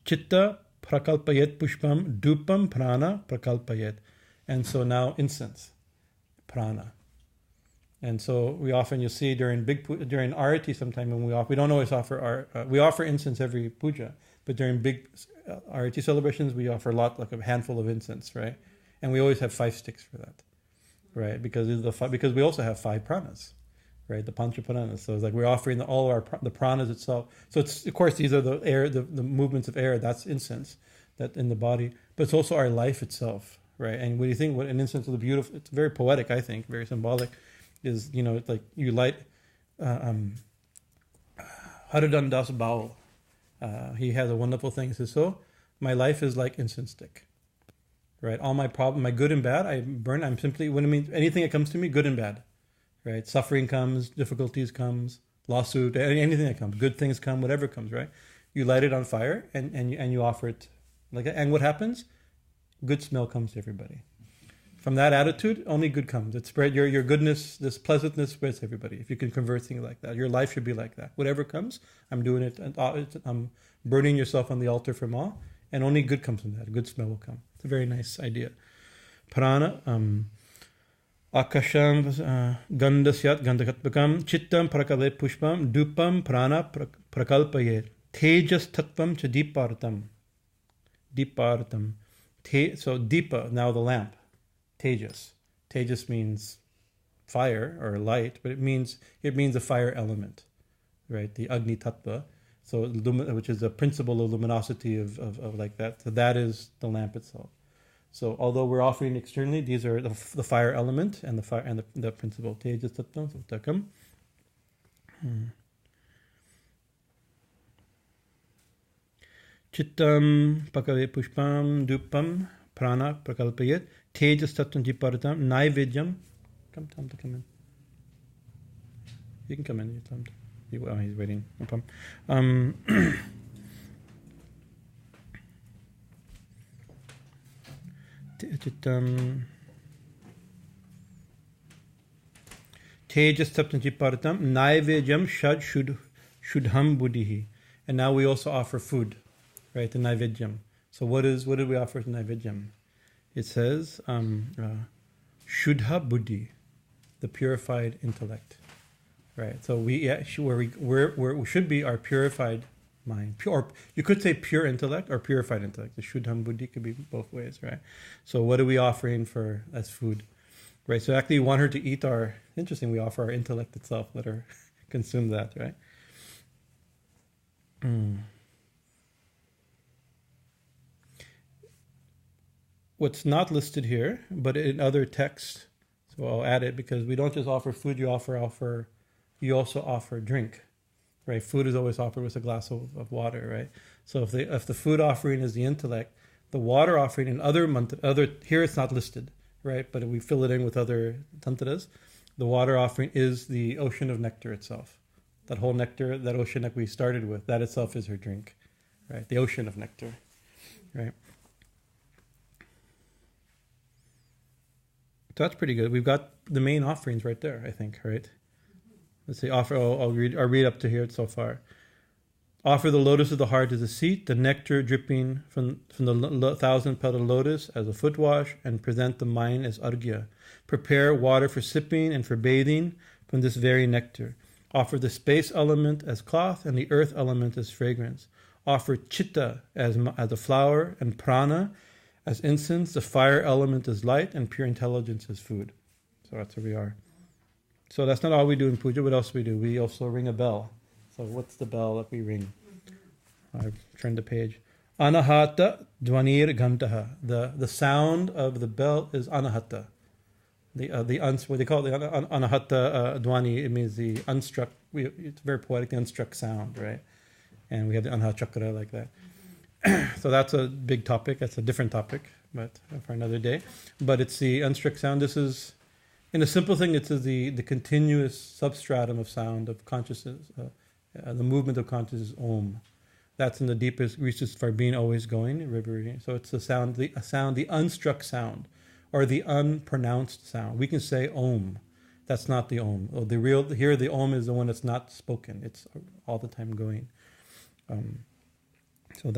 Chitta prakalpayet pushpam dupam prana prakalpayet. And so now incense, prana. And so we often, you see during arati sometime when we don't always offer we offer incense every puja, but during big arati celebrations we offer a lot, like a handful of incense, right? And we always have 5 sticks for that, right? Because we also have 5 pranas, right? The pancha pranas. So it's like we're offering the pranas itself. So it's, of course, these are the air, the movements of air. That's incense, that in the body. But it's also our life itself, right? And what do you think? What an incense is beautiful. It's very poetic, I think, very symbolic. Is it's like you light. Haridan Das Baul, he has a wonderful thing. He says, so my life is like incense stick, right? All my problem, my good and bad, I burn. I'm simply, anything that comes to me, good and bad, right? Suffering comes, difficulties comes, lawsuit, anything that comes, good things come, whatever comes, right? You light it on fire and you offer it like that. And what happens? Good smell comes to everybody. From that attitude, only good comes. It spread your goodness, this pleasantness spreads to everybody. If you can convert things like that, your life should be like that. Whatever comes, I'm doing it. I'm burning yourself on the altar for Ma, and only good comes from that. A good smell will come. It's a very nice idea. Prana, akasham gandasyat gandakatpakam chittam prakale pushpam dupam prana prakalpayet tejas tattvam cha deepartam. Deepartam. So deepa, now the lamp. Tejas. Tejas means fire or light, but it means a fire element, right? The Agni Tattva, so which is a principle of luminosity of like that. So that is the lamp itself. So although we're offering externally, these are the fire element and the fire and the principle. Tejas Tattva Takam. Chittam Pakale Pushpam Dupam Prana Prakalpayet Tejas Tattvam Jiparatam Naivedyam. Come in. You can come in. He's waiting. No problem. Tejas Tattvam Jiparatam Naivedyam Shad Shudham Buddhihi. And now we also offer food, right? The Naivedyam. So what did we offer as Naivedyam? It says Shuddha Buddhi, the purified intellect, right? So we should be our purified mind, or you could say pure intellect or purified intellect. The Shuddham Buddhi could be both ways, right? So what are we offering for as food, right? So actually, we want her to eat our. Interesting, we offer our intellect itself. Let her consume that, right? What's not listed here, but in other texts, so I'll add it because we don't just offer food. You also offer drink, right? Food is always offered with a glass of water, right? So if the food offering is the intellect, the water offering in other here it's not listed, right? But we fill it in with other tantras. The water offering is the ocean of nectar itself. That whole nectar, that ocean that we started with, that itself is her drink, right? The ocean of nectar, right? So that's pretty good. We've got the main offerings right there, I think, right? Let's see. I'll read up to here so far. Offer the lotus of the heart as a seat, the nectar dripping from the 1,000-petal lotus as a foot wash, and present the mind as argya. Prepare water for sipping and for bathing from this very nectar. Offer the space element as cloth and the earth element as fragrance. Offer chitta as a flower and prana as incense, the fire element is light, and pure intelligence is food. So that's where we are. So that's not all we do in puja. What else do we do? We also ring a bell. So what's the bell that we ring? I've turned the page. Anahata dvanir gantaha. The sound of the bell is anahata. What they call it, the anahata dwani, it means the unstruck, it's very poetic, the unstruck sound, right? And we have the anahata chakra like that. So that's a big topic, that's a different topic, but for another day. But it's the unstruck sound. This is, in a simple thing, it's the continuous substratum of sound, of consciousness, the movement of consciousness, Om. That's in the deepest reaches for being always going, reverberating. So it's the sound, the unstruck sound, or the unpronounced sound. We can say Om. That's not the Om. Oh, here the Om is the one that's not spoken. It's all the time going. So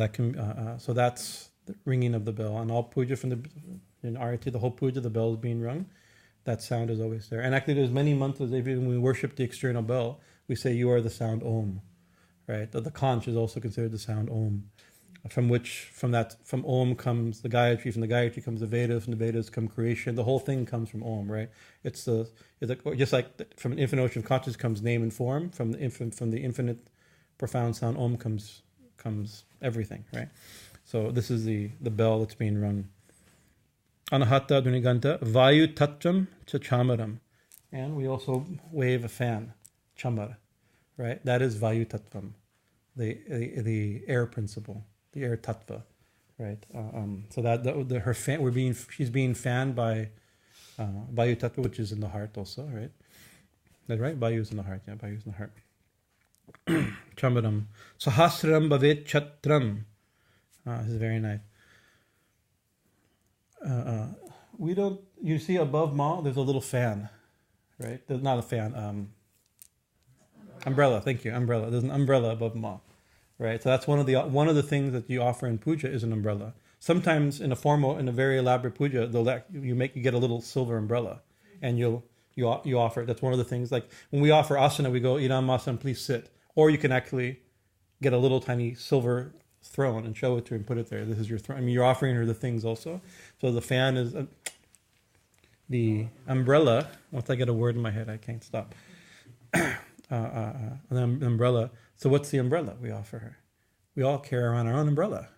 that's the ringing of the bell. And all puja in Arati, the whole puja, the bell is being rung. That sound is always there. And actually, there's many mantras. Even when we worship the external bell, we say, "You are the sound Om." Right? The conch is also considered the sound Om, from Om comes the Gayatri, from the Gayatri comes the Vedas, from the Vedas come creation. The whole thing comes from Om, right? It's just like from an infinite ocean of consciousness comes name and form. From the infinite profound sound Om comes everything, right? So this is the bell that's being rung. Anahata Duniganta Vayu Tattvam Chachamaram, and we also wave a fan, chamar. Right, that is Vayu Tattvam, the air principle, the air tattva, right? So her fan, she's being fanned by Vayu Tattva, which is in the heart also, right? That's right, Vayu is in the heart. Yeah, Vayu is in the heart. Chamaram, Sahasram Bhavet Chatram. This is very nice. You see above Ma, there's a little fan, right? There's not a fan. Umbrella, thank you. Umbrella. There's an umbrella above Ma, right? So that's one of the things that you offer in puja is an umbrella. Sometimes in a very elaborate puja, you get a little silver umbrella, and you offer it. That's one of the things. Like when we offer asana, we go Idam asana, please sit. Or you can actually get a little tiny silver throne and show it to her and put it there. This is your throne. I mean, you're offering her the things also. So the fan is the umbrella. Once I get a word in my head, I can't stop. An umbrella. So what's the umbrella we offer her? We all carry around our own umbrella.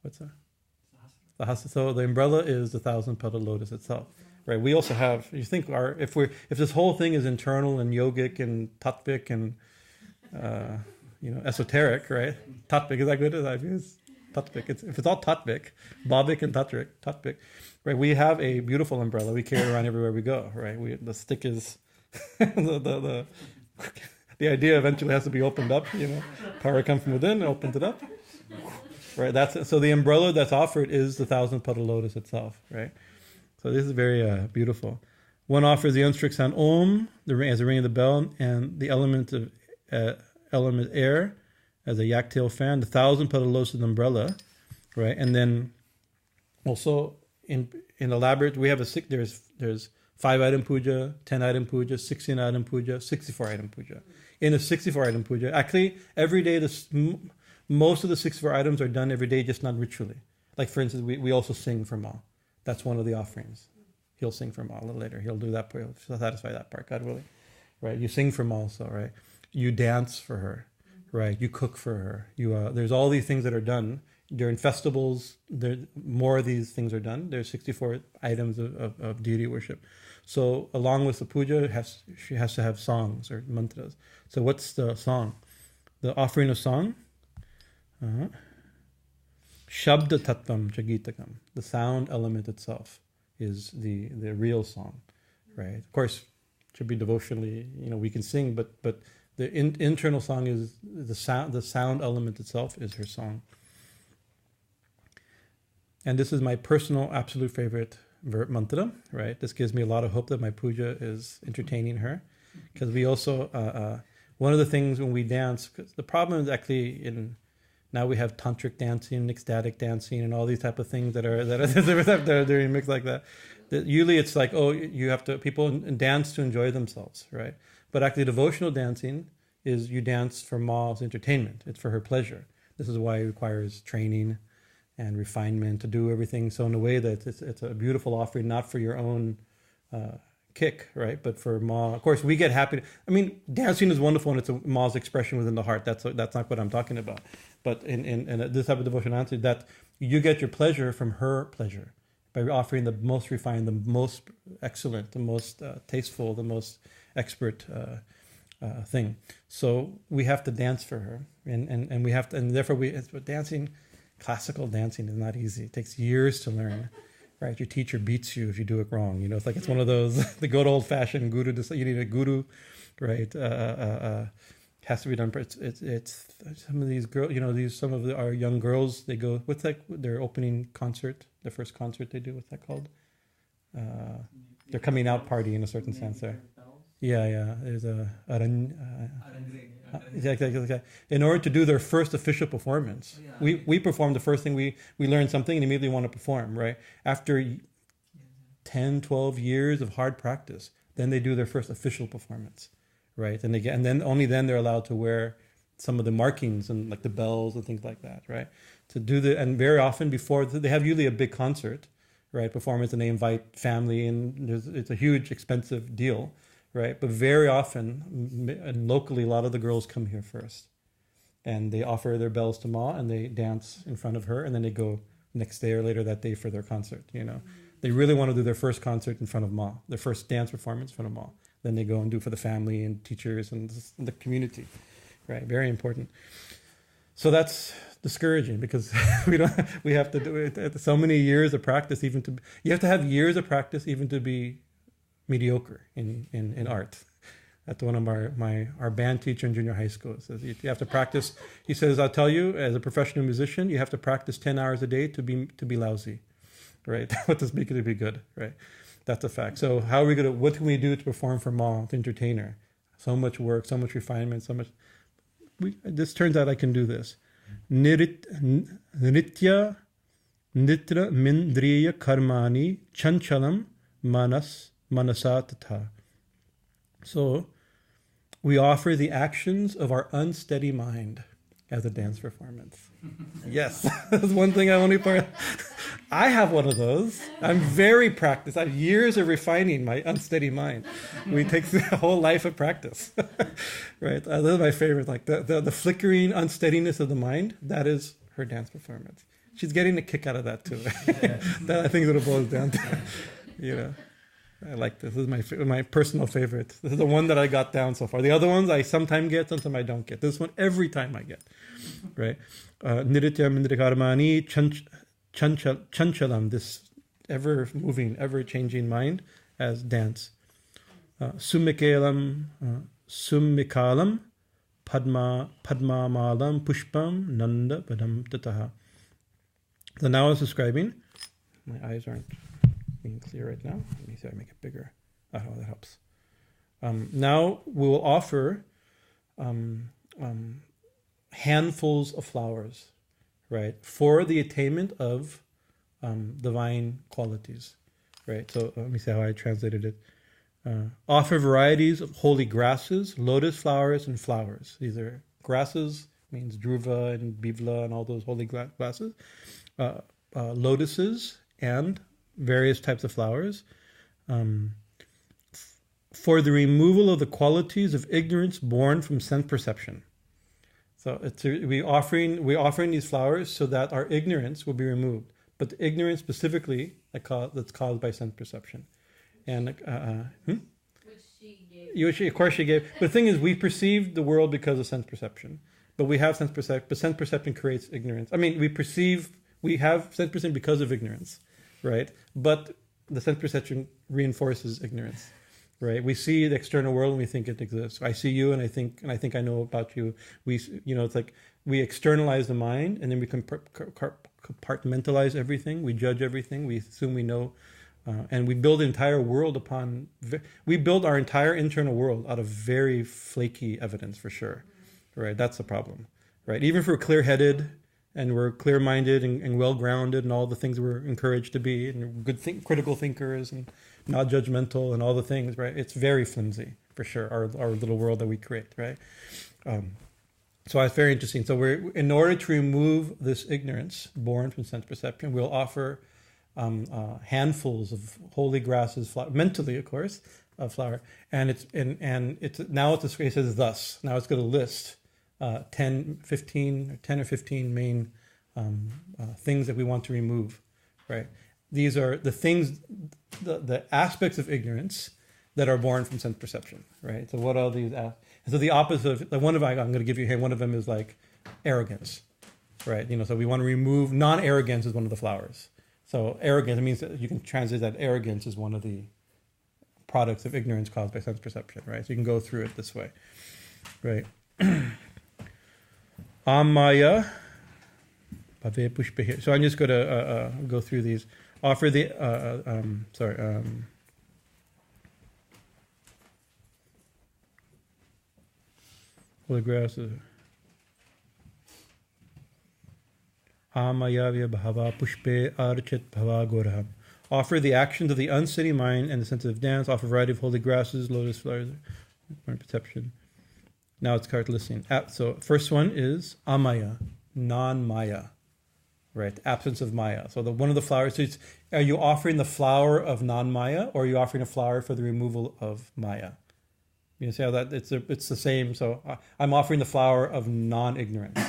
What's that? So the umbrella is the 1,000-petal lotus itself, right? We also have. You think if this whole thing is internal and yogic and tattvik and esoteric, right? Tattvik, is that good? It's tattvik. If it's all tattvik, bhavik and tattvik, right? We have a beautiful umbrella we carry around everywhere we go, right? The stick is. the idea eventually has to be opened up, power comes from within, opens it up, right? So the umbrella that's offered is the 1,000-petal lotus itself, right? So this is very beautiful. One offers the unstruck sound Om as a ring of the bell, and the element air as a yak-tail fan, the 1,000-petal lotus umbrella, right? And then also in elaborate, we have there's 5-item puja, 10-item puja, 16-item puja, 64-item puja. In a 64-item puja, actually, every day, most of the 64 items are done every day, just not ritually. Like, for instance, we also sing for Ma. That's one of the offerings. He'll sing for Ma a little later. He'll do that part. He'll satisfy that part, God willing. Right? You sing for Ma also, right? You dance for her, right? You cook for her. There's all these things that are done. During festivals, more of these things are done. There's 64 items of deity worship. So along with the puja, she has to have songs or mantras. So what's the song? The offering of song? Shabda tattvam chagitakam. The sound element itself is the real song, right? Of course, it should be devotionally, we can sing, but the internal song is the sound element itself is her song. And this is my personal absolute favorite mantra, right? This gives me a lot of hope that my puja is entertaining her. Because we also, one of the things when we dance, cause the problem is actually now we have tantric dancing, ecstatic dancing, and all these type of things that are doing mixed like that. Usually it's like, people dance to enjoy themselves, right? But actually devotional dancing is you dance for Ma's entertainment. It's for her pleasure. This is why it requires training and refinement to do everything so in a way that it's a beautiful offering, not for your own kick, right? But for Ma, of course, we get happy. I mean, dancing is wonderful, and it's Ma's expression within the heart. That's not what I'm talking about. But in this type of devotionality, that you get your pleasure from her pleasure by offering the most refined, the most excellent, the most tasteful, the most expert thing. So we have to dance for her, and we have to, and therefore dancing. Classical dancing is not easy. It takes years to learn, right? Your teacher beats you if you do it wrong. You know, it's like it's one of those the good old fashioned guru. You need a guru, right? Has to be done. It's some of these girls. You know, some of our young girls. They go. What's that? Their opening concert, the first concert they do. What's that called? Their coming out party in a certain sense. There. Yeah. There's exactly. In order to do their first official performance, we perform the first thing, we learn something and immediately want to perform, right? After 10, 12 years of hard practice, then they do their first official performance, right? And then only then they're allowed to wear some of the markings and like the bells and things like that, right? And very often before, they have usually a big concert, right? Performance, and they invite family, and it's a huge expensive deal. Right, but very often, and locally, a lot of the girls come here first, and they offer their bells to Ma, and they dance in front of her, and then they go next day or later that day for their concert. You know, they really want to do their first concert in front of Ma, their first dance performance in front of Ma. Then they go and do for the family and teachers and the community. Right, very important. So that's discouraging because we have to do it. So many years of practice, you have to have years of practice even to be mediocre in art. That's one of our band teacher in junior high school says you have to practice. He says, I'll tell you, as a professional musician, you have to practice 10 hours a day to be lousy, right? What to speak to be good, right? That's a fact. So what can we do to perform for Ma, to entertain her? So much work, so much refinement, so much. This turns out I can do this. Nritya nitra mindriya karmani chanchalam Manasa Puja. So we offer the actions of our unsteady mind as a dance performance. Yes, that's one thing I have one of those. I'm very practiced. I have years of refining my unsteady mind. We take a whole life of practice. Right? Those are my favorite. Like the flickering unsteadiness of the mind, that is her dance performance. She's getting a kick out of that too. That I think is what it boils down to. You know. I like this. This is my personal favorite. This is the one that I got down so far. The other ones I sometimes get, sometimes I don't get. This one every time I get. Right? Nritya mindrikarmani chanchalam, this ever moving, ever changing mind as dance. Summikalam padmamalam pushpam nanda padam tataha. So now I was describing. My eyes aren't being clear right now. Let me see if I make it bigger. Oh, that helps. Now we will offer handfuls of flowers, right, for the attainment of divine qualities, right? So let me see how I translated it. Offer varieties of holy grasses, lotus flowers, and flowers. These are grasses, means dhruva and bivla and all those holy grasses. Lotuses and various types of flowers, for the removal of the qualities of ignorance born from sense perception. So we're offering these flowers so that our ignorance will be removed, but the ignorance specifically that's caused by sense perception. And Which she gave. Of course she gave. But the thing is, we perceive the world because of sense perception, but we have sense perception. But sense perception creates ignorance. I mean, we have sense perception because of ignorance. Right, but the sense perception reinforces ignorance. Right, we see the external world and we think it exists. I see you and I think I know about you. It's like we externalize the mind and then we compartmentalize everything. We judge everything. We assume we know, and we build the entire world we build our entire internal world out of very flaky evidence for sure. Right, that's the problem. Right, even if we're clear-headed and we're clear-minded and well-grounded and all the things we're encouraged to be, and good critical thinkers and not judgmental and all the things, right? It's very flimsy, for sure, our little world that we create, right? So it's very interesting. So in order to remove this ignorance born from sense perception, we'll offer handfuls of holy grasses, mentally, of course, flower, and it's now it says thus. Now it's going to list 10 or 15 main things that we want to remove, right? These are the things, the aspects of ignorance that are born from sense perception, right? So what are these? So the opposite of, like one of I'm going to give you here. One of them is like arrogance, right? So we want to remove non-arrogance is one of the flowers. So arrogance, it means that you can translate that arrogance is one of the products of ignorance caused by sense perception, right? So you can go through it this way, right? Amaya, so I'm just going to go through these. Offer the holy grass. Amayavya bhava pushpe archit bhava gorha. Offer the actions of the unsteady mind and the sensitive dance. Offer a variety of holy grasses, lotus flowers, perception. Now it's card listening. So first one is amaya, non-maya, right? Absence of maya. So one of the flowers. So are you offering the flower of non-maya, or are you offering a flower for the removal of maya? You see how that it's the same. So I'm offering the flower of non-ignorance.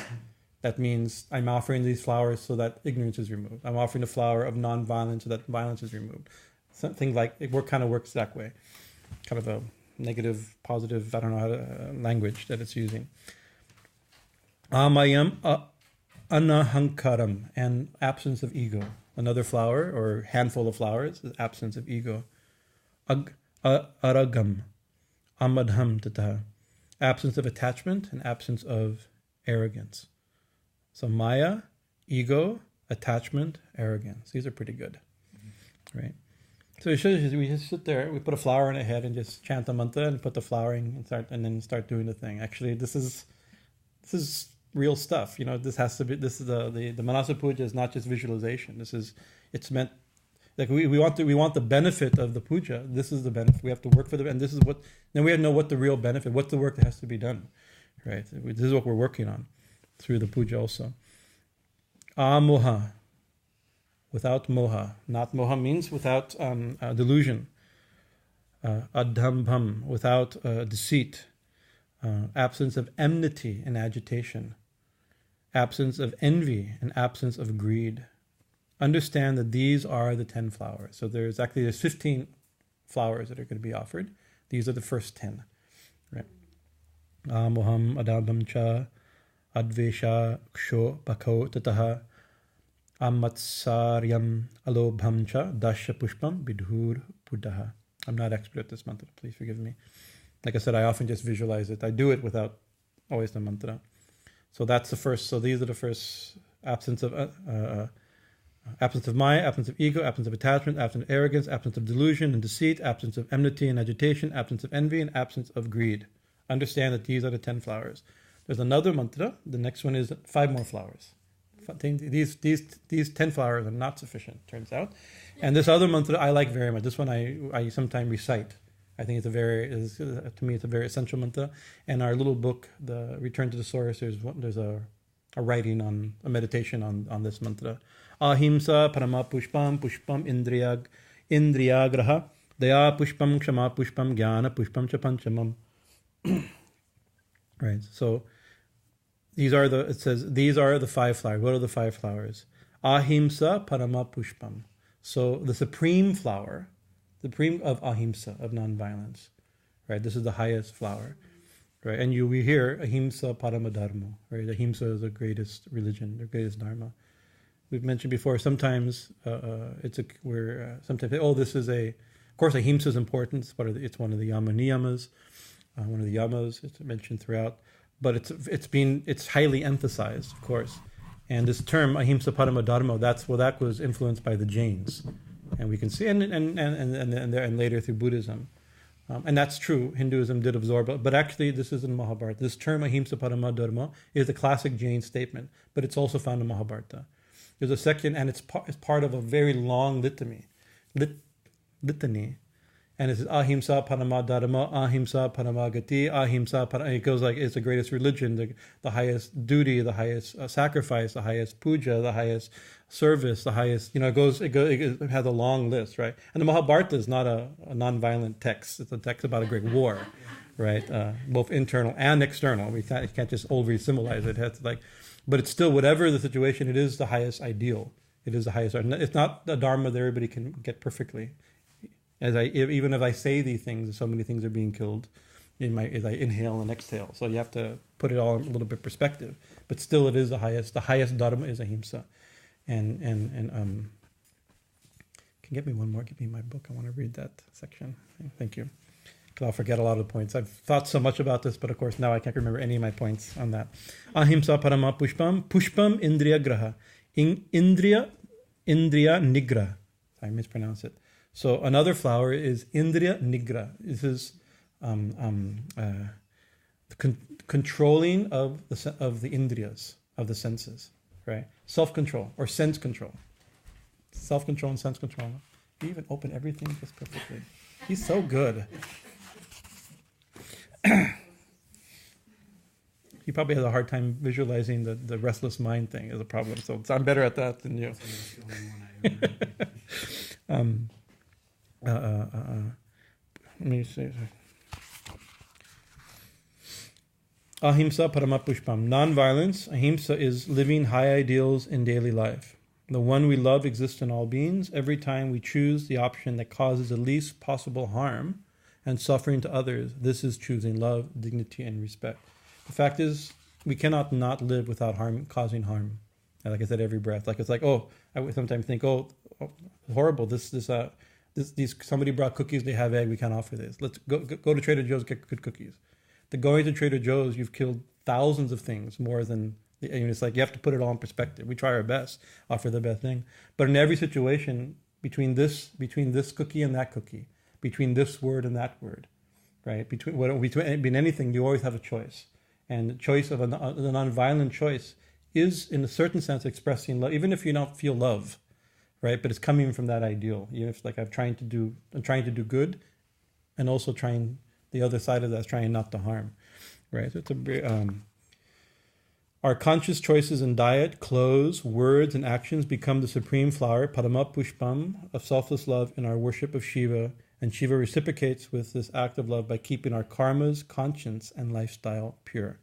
That means I'm offering these flowers so that ignorance is removed. I'm offering the flower of non-violence so that violence is removed. Something like it kind of works that way. Kind of a negative, positive, I don't know how to, language that it's using. Amayam anahankaram, and absence of ego. Another flower or handful of flowers is absence of ego. Aragam, amadham tata, absence of attachment and absence of arrogance. So Maya, ego, attachment, arrogance. These are pretty good, right? So we just sit there, we put a flower on our head and just chant the mantra and put the flowering and then start doing the thing. Actually, this is real stuff. This is the Manasa Puja is not just visualization. It's meant, like we want the benefit of the puja. This is the benefit. We have to work for and this is what, then we have to know what the real benefit, what's the work that has to be done, right? This is what we're working on through the puja also. Amoha, without moha. Not moha means without delusion. Adhambham, without deceit. Absence of enmity and agitation. Absence of envy and absence of greed. Understand that these are the 10 flowers. So there's 15 flowers that are going to be offered. These are the first 10. Right? Amoham adambham cha advesha ksho bhako tataha amatsaryam alobham cha dasha pushpam bidhur pudaha. I'm not expert at this mantra, please forgive me. Like I said, I often just visualize it. I do it without always the mantra. So that's the first. So these are the first: absence of maya, absence of ego, absence of attachment, absence of arrogance, absence of delusion and deceit, absence of enmity and agitation, absence of envy, and absence of greed. Understand that these are the 10 flowers. There's another mantra. The next one is 5 more flowers. These 10 flowers are not sufficient, turns out. And this other mantra I like very much. This one I sometimes recite. I think to me it's a very essential mantra. And our little book, the Return to the Source, there's a writing on a meditation on this mantra. Ahimsa parama pushpam indriyagraha daya pushpam kshama pushpam jnana pushpam cha panchamam. Right. So these are the 5 flowers. What are the 5 flowers? Ahimsa parama pushpam. So the supreme flower, of ahimsa, of non-violence, right? This is the highest flower, right? And we hear ahimsa parama dharma, right? Ahimsa is the greatest religion, the greatest dharma. We've mentioned before. Sometimes of course, ahimsa is important. It's one of the yama niyamas, one of the yamas. It's mentioned throughout, but it's highly emphasized, of course. And this term ahimsa parama dharma, that was influenced by the Jains. And we can see, and later through Buddhism. And that's true, Hinduism did absorb it, but actually this is in Mahabharata. This term ahimsa parama dharma is a classic Jain statement, but it's also found in Mahabharata. There's a section, and it's part of a very long litany. And it says ahimsa parama dharma, ahimsa parama gati, ahimsa parama. It goes like it's the greatest religion, the highest duty, the highest sacrifice, the highest puja, the highest service, the highest. It has a long list, right? And the Mahabharata is not a non-violent text. It's a text about a great war, right? Both internal and external. You can't just overly symbolize it. It has but it's still whatever the situation. It is the highest ideal. It is the highest. It's not the dharma that everybody can get perfectly. Even if I say these things, so many things are being killed as I inhale and exhale. So you have to put it all in a little bit perspective. But still, it is the highest. The highest dharma is ahimsa. And can you get me one more? Give me my book. I want to read that section. Thank you. Because I'll forget a lot of the points. I've thought so much about this, but of course now I can't remember any of my points on that. Ahimsa parama pushpam. Pushpam indriya graha. Indriya nigra. I mispronounced it. So another flower is Indriya Nigra. This is controlling of the Indriyas, of the senses, right? Self-control or sense control. Self-control and sense control. He even opened everything just perfectly. He's so good. He probably has a hard time visualizing the restless mind thing as a problem. So I'm better at that than you. Let me say. Ahimsa paramapushpam. Non-violence. Ahimsa is living high ideals in daily life. The one we love exists in all beings. Every time we choose the option that causes the least possible harm and suffering to others, this is choosing love, dignity, and respect. The fact is, we cannot not live without causing harm. And like I said, every breath. Like it's like, I would sometimes think, horrible. These somebody brought cookies, they have egg, we can't offer this. Let's go to Trader Joe's, get good cookies. Going to Trader Joe's, you've killed thousands of things more than. It's like you have to put it all in perspective. We try our best, offer the best thing, but in every situation, between this cookie and that cookie, between this word and that word, right? Between anything, you always have a choice, and the choice of the non-violent choice is, in a certain sense, expressing love, even if you don't feel love. Right, but it's coming from that ideal. It's like I'm trying to do good, and also trying the other side of that is trying not to harm. Right, so it's our conscious choices in diet, clothes, words, and actions become the supreme flower, Padama Pushpam, of selfless love in our worship of Shiva, and Shiva reciprocates with this act of love by keeping our karmas, conscience, and lifestyle pure.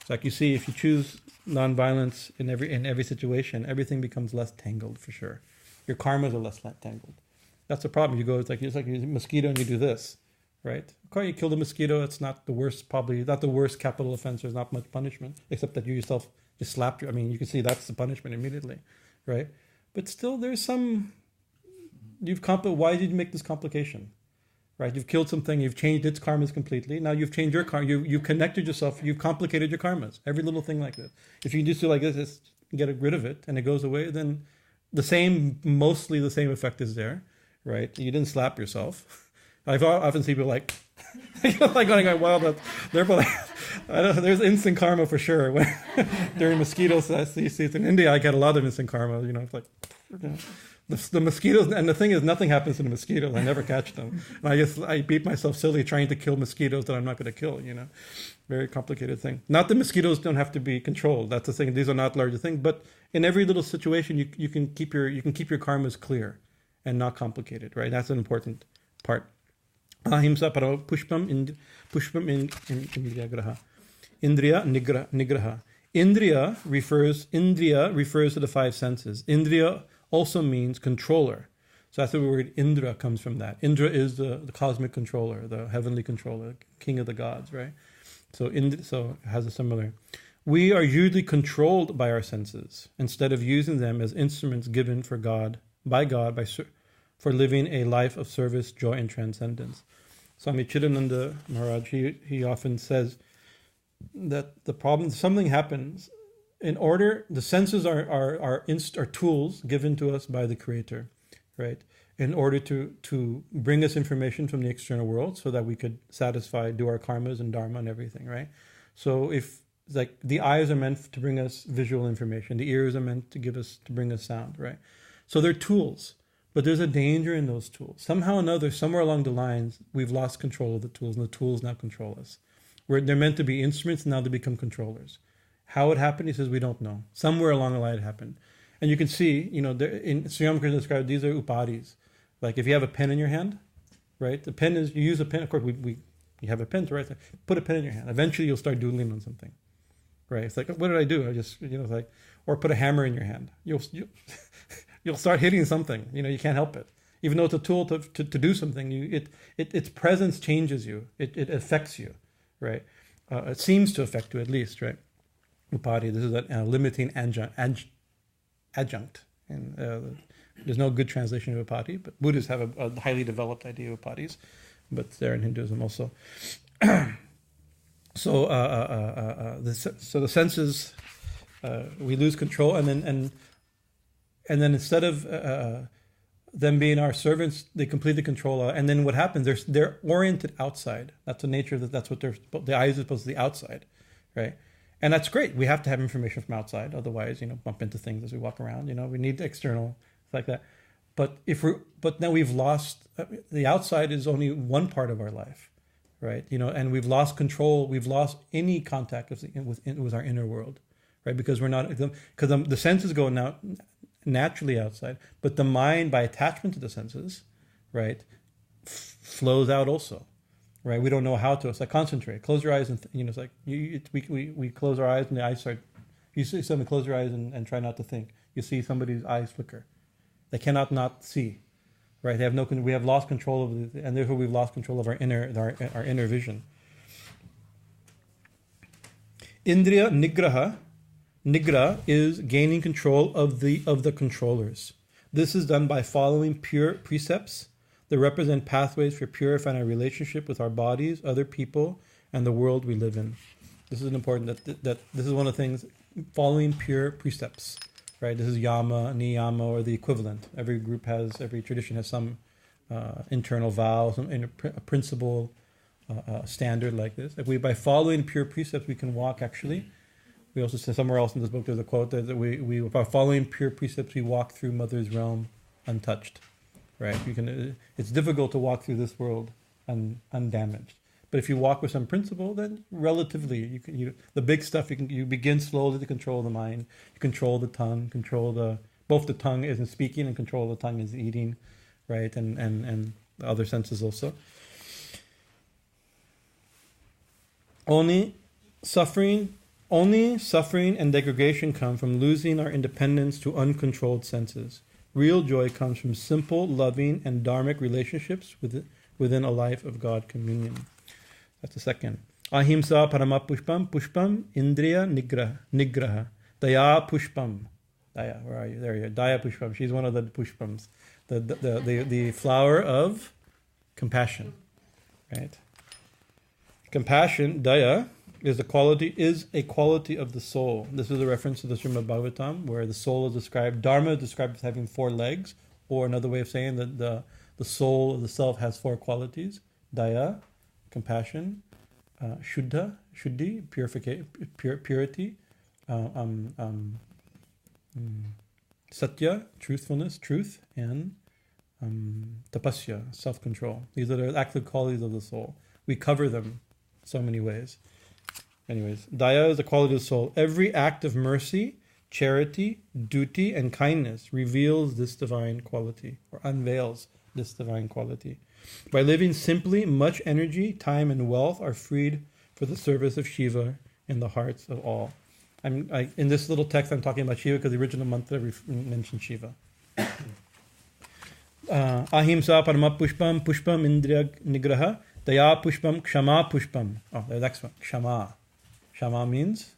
It's like you see, if you choose nonviolence in every situation, everything becomes less tangled for sure. Your karmas are less tangled. That's the problem. It's like a mosquito and you do this, right? Okay, you kill the mosquito. It's not the worst, probably not the worst capital offense. There's not much punishment, except that you yourself just slapped you. You can see that's the punishment immediately, right? But still, there's some. Why did you make this complication, right? You've killed something. You've changed its karmas completely. Now you've changed your karma. You've connected yourself. You've complicated your karmas. Every little thing like this. If you just do like this, just get rid of it, and it goes away, then. Mostly the same effect is there, right? You didn't slap yourself. I've often seen people like going, well, there's instant karma for sure. During mosquito season in India, I get a lot of instant karma. It's like the mosquitoes, and the thing is, nothing happens to the mosquitoes. I never catch them. And I beat myself silly trying to kill mosquitoes that I'm not going to kill. Very complicated thing. Not that mosquitoes don't have to be controlled. That's the thing. These are not larger things, but in every little situation, you can keep your karmas clear and not complicated. Right. That's an important part. Ahimsa para pushpam in indriya graha. Indriya nigraha. Indriya refers to the five senses. Indriya also means controller. So that's where the word Indra comes from that. Indra is the cosmic controller, the heavenly controller, king of the gods, right? So it has a similar. We are usually controlled by our senses instead of using them as instruments given for living a life of service, joy, and transcendence. Swami Chidananda Maharaj, he often says that the problem, something happens. The senses are tools given to us by the Creator, right? In order to bring us information from the external world so that we could do our karmas and dharma and everything, right? So if like the eyes are meant to bring us visual information, the ears are meant to bring us sound, right? So they're tools. But there's a danger in those tools. Somehow or another, somewhere along the lines, we've lost control of the tools, and the tools now control us. They're meant to be instruments, and now they become controllers. How it happened, he says, we don't know. Somewhere along the line it happened. And you can see, in Swami Bhajanananda described, these are upadis. Like if you have a pen in your hand, right? The pen is, you use a pen, of course, you have a pen to write. Put a pen in your hand. Eventually you'll start doodling on something, right? It's like, what did I do? I just, it's like, or put a hammer in your hand. You'll start hitting something. You can't help it. Even though it's a tool to do something, its presence changes you. It affects you, right? It seems to affect you at least, right? Upadi, this is a limiting adjunct. And there's no good translation of upadi, but Buddhists have a highly developed idea of upadis, but they're in Hinduism also. So the senses, we lose control, and then instead of them being our servants, they completely control us. And then what happens? They're oriented outside. That's the nature of that's what the eyes are supposed to be outside, right? And that's great. We have to have information from outside, otherwise, bump into things as we walk around. We need external like that. But now we've lost the outside is only one part of our life, right? And we've lost control. We've lost any contact with our inner world, right? Because the senses go now naturally outside, but the mind, by attachment to the senses, right, flows out also, right? We don't know how to. It's like concentrate. Close your eyes, and it's like we close our eyes, and the eyes start. You see someone close your eyes and try not to think. You see somebody's eyes flicker. They cannot not see, right? They have no. We have lost control of and therefore we've lost control of our inner vision. Indriya nigraha. Nigra is gaining control of the controllers. This is done by following pure precepts that represent pathways for purifying our relationship with our bodies, other people, and the world we live in. This is important. That this is one of the things. Following pure precepts, right? This is yama, niyama, or the equivalent. Every tradition has some internal vow, a principle, standard like this. By following pure precepts, we can walk actually. We also say somewhere else in this book, there's a quote that we by following pure precepts, we walk through Mother's realm untouched, right? It's difficult to walk through this world undamaged. But if you walk with some principle, then relatively, the big stuff, you begin slowly to control the mind. You control the tongue, both the tongue isn't speaking and control the tongue is eating, right? And the other senses also. Only suffering and degradation come from losing our independence to uncontrolled senses. Real joy comes from simple, loving, and dharmic relationships within a life of God communion. That's the second. Ahimsa parama pushpam indriya nigraha. Daya pushpam. Daya, where are you? There you are. Daya pushpam. She's one of the pushpams. The flower of compassion. Right? Compassion, daya, is a quality of the soul. This is a reference to the Srimad Bhagavatam, where the soul is described, Dharma is described as having 4 legs, or another way of saying that the soul of the self has 4 qualities: daya, compassion, shuddhi, purity, satya, truthfulness, truth, and tapasya, self-control. These are the active qualities of the soul. We cover them so many ways. Anyways, daya is the quality of the soul. Every act of mercy, charity, duty, and kindness reveals this divine quality, or unveils this divine quality. By living simply, much energy, time, and wealth are freed for the service of Shiva in the hearts of all. In this little text, I'm talking about Shiva because the original mantra mentions Shiva. Ahimsa parama pushpam indriya nigraha, daya pushpam kshama pushpam. Oh, the next one, kshama. Kshama means?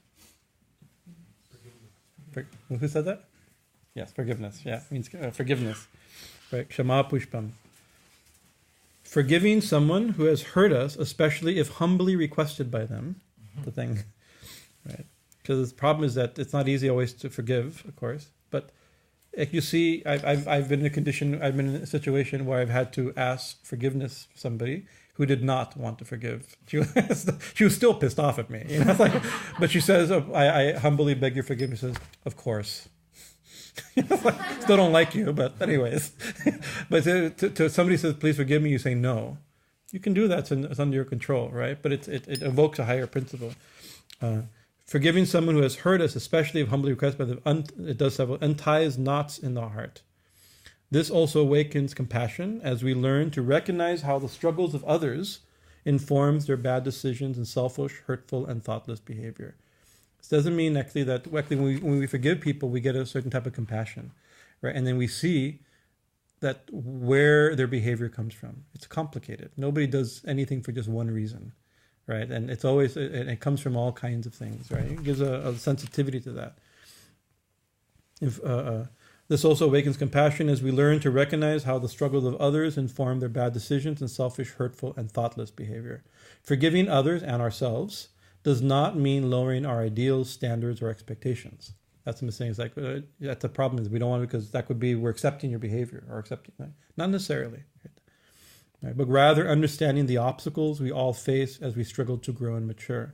Who said that? Yes, forgiveness. Yeah, it means forgiveness. Right, kshama pushpam. Forgiving someone who has hurt us, especially if humbly requested by them. The thing, right? Because the problem is that it's not easy always to forgive, of course. But if you see, I've been in a situation where I've had to ask forgiveness of somebody who did not want to forgive. She was still pissed off at me, but she says, I humbly beg your forgiveness. She says, of course. Still don't like you, but anyways. But to somebody says, please forgive me, you say no. You can do that, it's under your control, right? But it evokes a higher principle. Forgiving someone who has hurt us, especially if humbly requested, it does several, unties knots in the heart. This also awakens compassion as we learn to recognize how the struggles of others informs their bad decisions and selfish, hurtful, and thoughtless behavior. This doesn't mean actually that when we forgive people, we get a certain type of compassion, right? And then we see that where their behavior comes from. It's complicated. Nobody does anything for just one reason, right? And it's always, it comes from all kinds of things, right? It gives a sensitivity to that. This also awakens compassion as we learn to recognize how the struggles of others inform their bad decisions and selfish, hurtful, and thoughtless behavior. Forgiving others and ourselves does not mean lowering our ideals, standards, or expectations. That's the mistake. It's like, that's the problem, is we don't want to, because that could be we're accepting your behavior or accepting, right? Not necessarily. Right? But rather understanding the obstacles we all face as we struggle to grow and mature.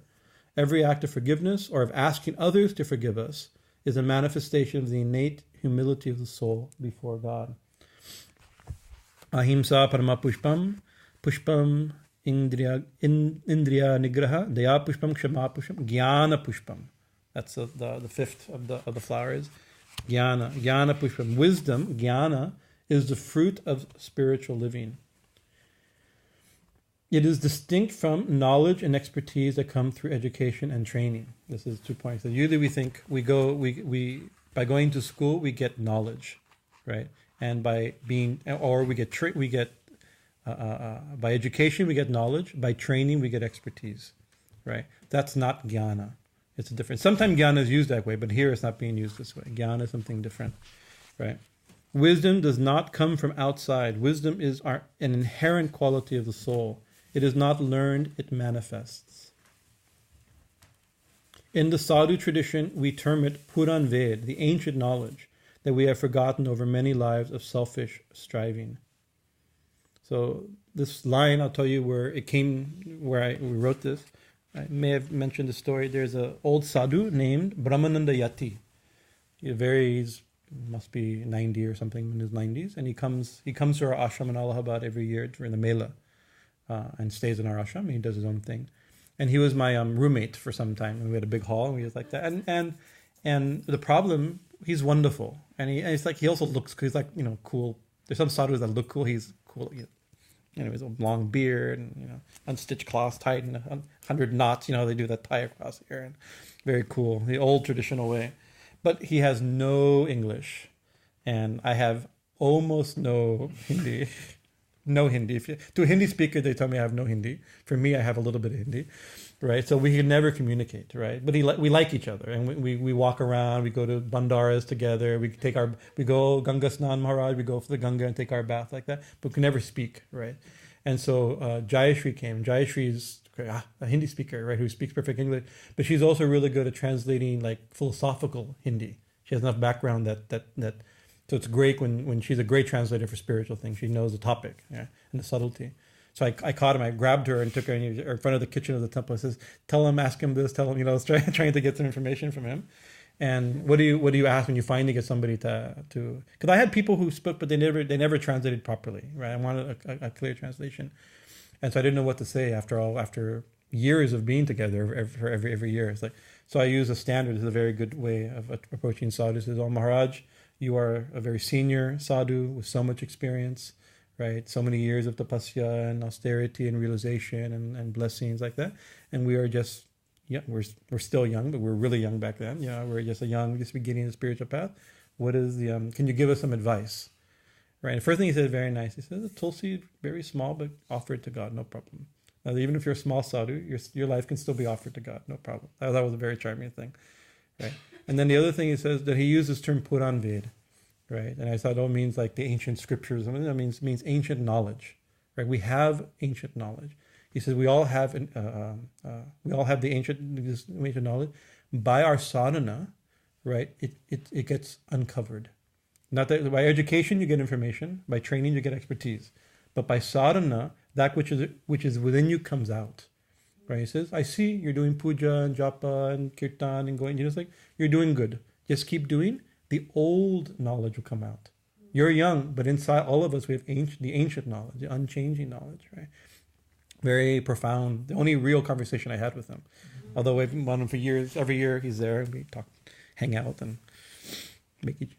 Every act of forgiveness or of asking others to forgive us is a manifestation of the innate humility of the soul before God. Ahimsa parama pushpam, pushpam indriya nigraha, daya pushpam, kshama pushpam, jnana pushpam. That's the fifth of the flowers. Jnana pushpam. Wisdom, jnana, is the fruit of spiritual living. It is distinct from knowledge and expertise that come through education and training. This is 2 points. So usually we think we by going to school we get knowledge, right? And by being, or we get by education we get knowledge. By training we get expertise, right? That's not jnana. It's a different. Sometimes jnana is used that way, but here it's not being used this way. Jnana is something different, right? Wisdom does not come from outside. Wisdom is an inherent quality of the soul. It is not learned, it manifests. In the Sadhu tradition, we term it Puran Ved, the ancient knowledge that we have forgotten over many lives of selfish striving. So this line, I'll tell you where it came, we wrote this. I may have mentioned the story. There's an old sadhu named Brahmananda Yati. He must be 90 or something, in his 90s, and he comes to our ashram in Allahabad every year during the Mela, and stays in our ashram. He does his own thing, and he was my roommate for some time. And we had a big hall, and we was like that. And the problem, he's wonderful, and he's like, he also looks, he's like, cool. There's some sadhus that look cool. He's cool. He's a long beard and unstitched cloths tied in 100 knots. They do that tie across here, and very cool, the old traditional way. But he has no English, and I have almost no Hindi. No Hindi. To a Hindi speaker, they tell me I have no Hindi. For me, I have a little bit of Hindi, right? So we can never communicate, right? But we like each other, and we walk around. We go to bandaras together. We go Ganga Snan Maharaj. We go for the Ganga and take our bath like that. But we can never speak, right? And so Jayashri came. Jayashri is a Hindi speaker, right? Who speaks perfect English, but she's also really good at translating like philosophical Hindi. She has enough background that. So it's great when she's a great translator for spiritual things. She knows the topic, and the subtlety. So I caught him. I grabbed her and took her in front of the kitchen of the temple. I says, "Tell him, ask him this. Tell him, trying to get some information from him." And what do you ask when you finally get somebody to? Because I had people who spoke, but they never translated properly, right? I wanted a clear translation, and so I didn't know what to say after years of being together every year. It's like, so I use a standard. This is a very good way of approaching sadhu. It says, "Oh Maharaj, you are a very senior sadhu with so much experience, right? So many years of tapasya and austerity and realization and blessings like that. And we are just, we're still young, but we're really young back then. We're just beginning the spiritual path. What is can you give us some advice?" Right? And the first thing he said, very nice. He says, "Tulsi, very small, but offer it to God, no problem. Now, even if you're a small sadhu, your life can still be offered to God, no problem." That was a very charming thing, right? And then the other thing he says, that he uses the term Puran Ved, right? And I thought, means like the ancient scriptures. That means ancient knowledge, right? We have ancient knowledge. He says we all have the ancient knowledge. By our sadhana, right? It gets uncovered. Not that by education you get information, by training you get expertise, but by sadhana, that which is within you comes out. Right? He says, "I see you're doing puja and japa and kirtan and going. You're doing good. Just keep doing. the old knowledge will come out. You're young, but inside all of us, we have the ancient knowledge, the unchanging knowledge, right? Very profound. The only real conversation I had with him. Although I've known him for years, every year he's there, we talk, hang out, and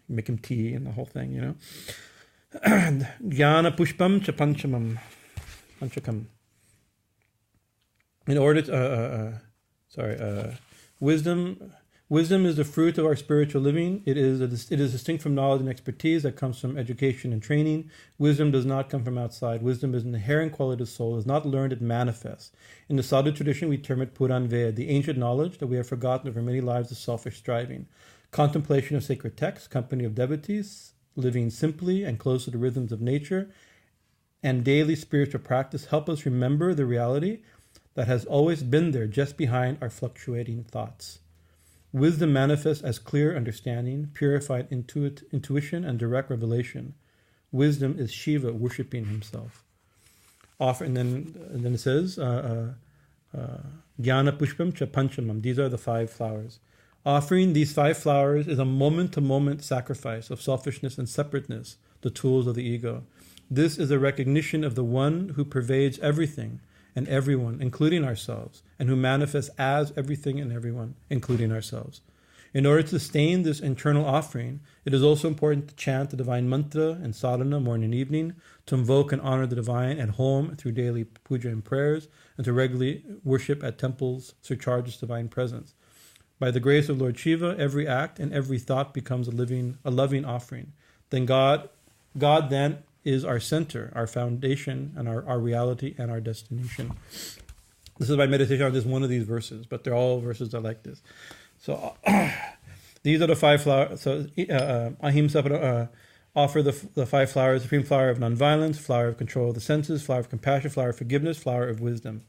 make him tea and the whole thing, you know. Jnana pushpam cha panchakam. In order to, wisdom is the fruit of our spiritual living. It is distinct from knowledge and expertise that comes from education and training. Wisdom does not come from outside. Wisdom is an inherent quality of the soul. It is not learned, it manifests. In the Sadhu tradition, we term it Puranveya, the ancient knowledge that we have forgotten over many lives of selfish striving. Contemplation of sacred texts, company of devotees, living simply and close to the rhythms of nature, and daily spiritual practice help us remember the reality that has always been there just behind our fluctuating thoughts. Wisdom manifests as clear understanding, purified intuition, and direct revelation. Wisdom is Shiva worshipping himself. And then it says, Jnana Pushpam Cha Panchamam. These are the 5 flowers. Offering these 5 flowers is a moment-to-moment sacrifice of selfishness and separateness, the tools of the ego. This is a recognition of the one who pervades everything and everyone, including ourselves, and who manifests as everything and everyone, including ourselves. In order to sustain this internal offering, it is also important to chant the divine mantra and sadhana morning and evening, to invoke and honor the divine at home through daily puja and prayers, and to regularly worship at temples, surcharges divine presence. By the grace of Lord Shiva, every act and every thought becomes a loving offering. Then God then is our center, our foundation, and our reality and our destination. This is my meditation on just one of these verses, but they're all verses that are like this. So these are the 5 flowers. So Ahimsa offer the 5 flowers: supreme flower of nonviolence, flower of control of the senses, flower of compassion, flower of forgiveness, flower of wisdom.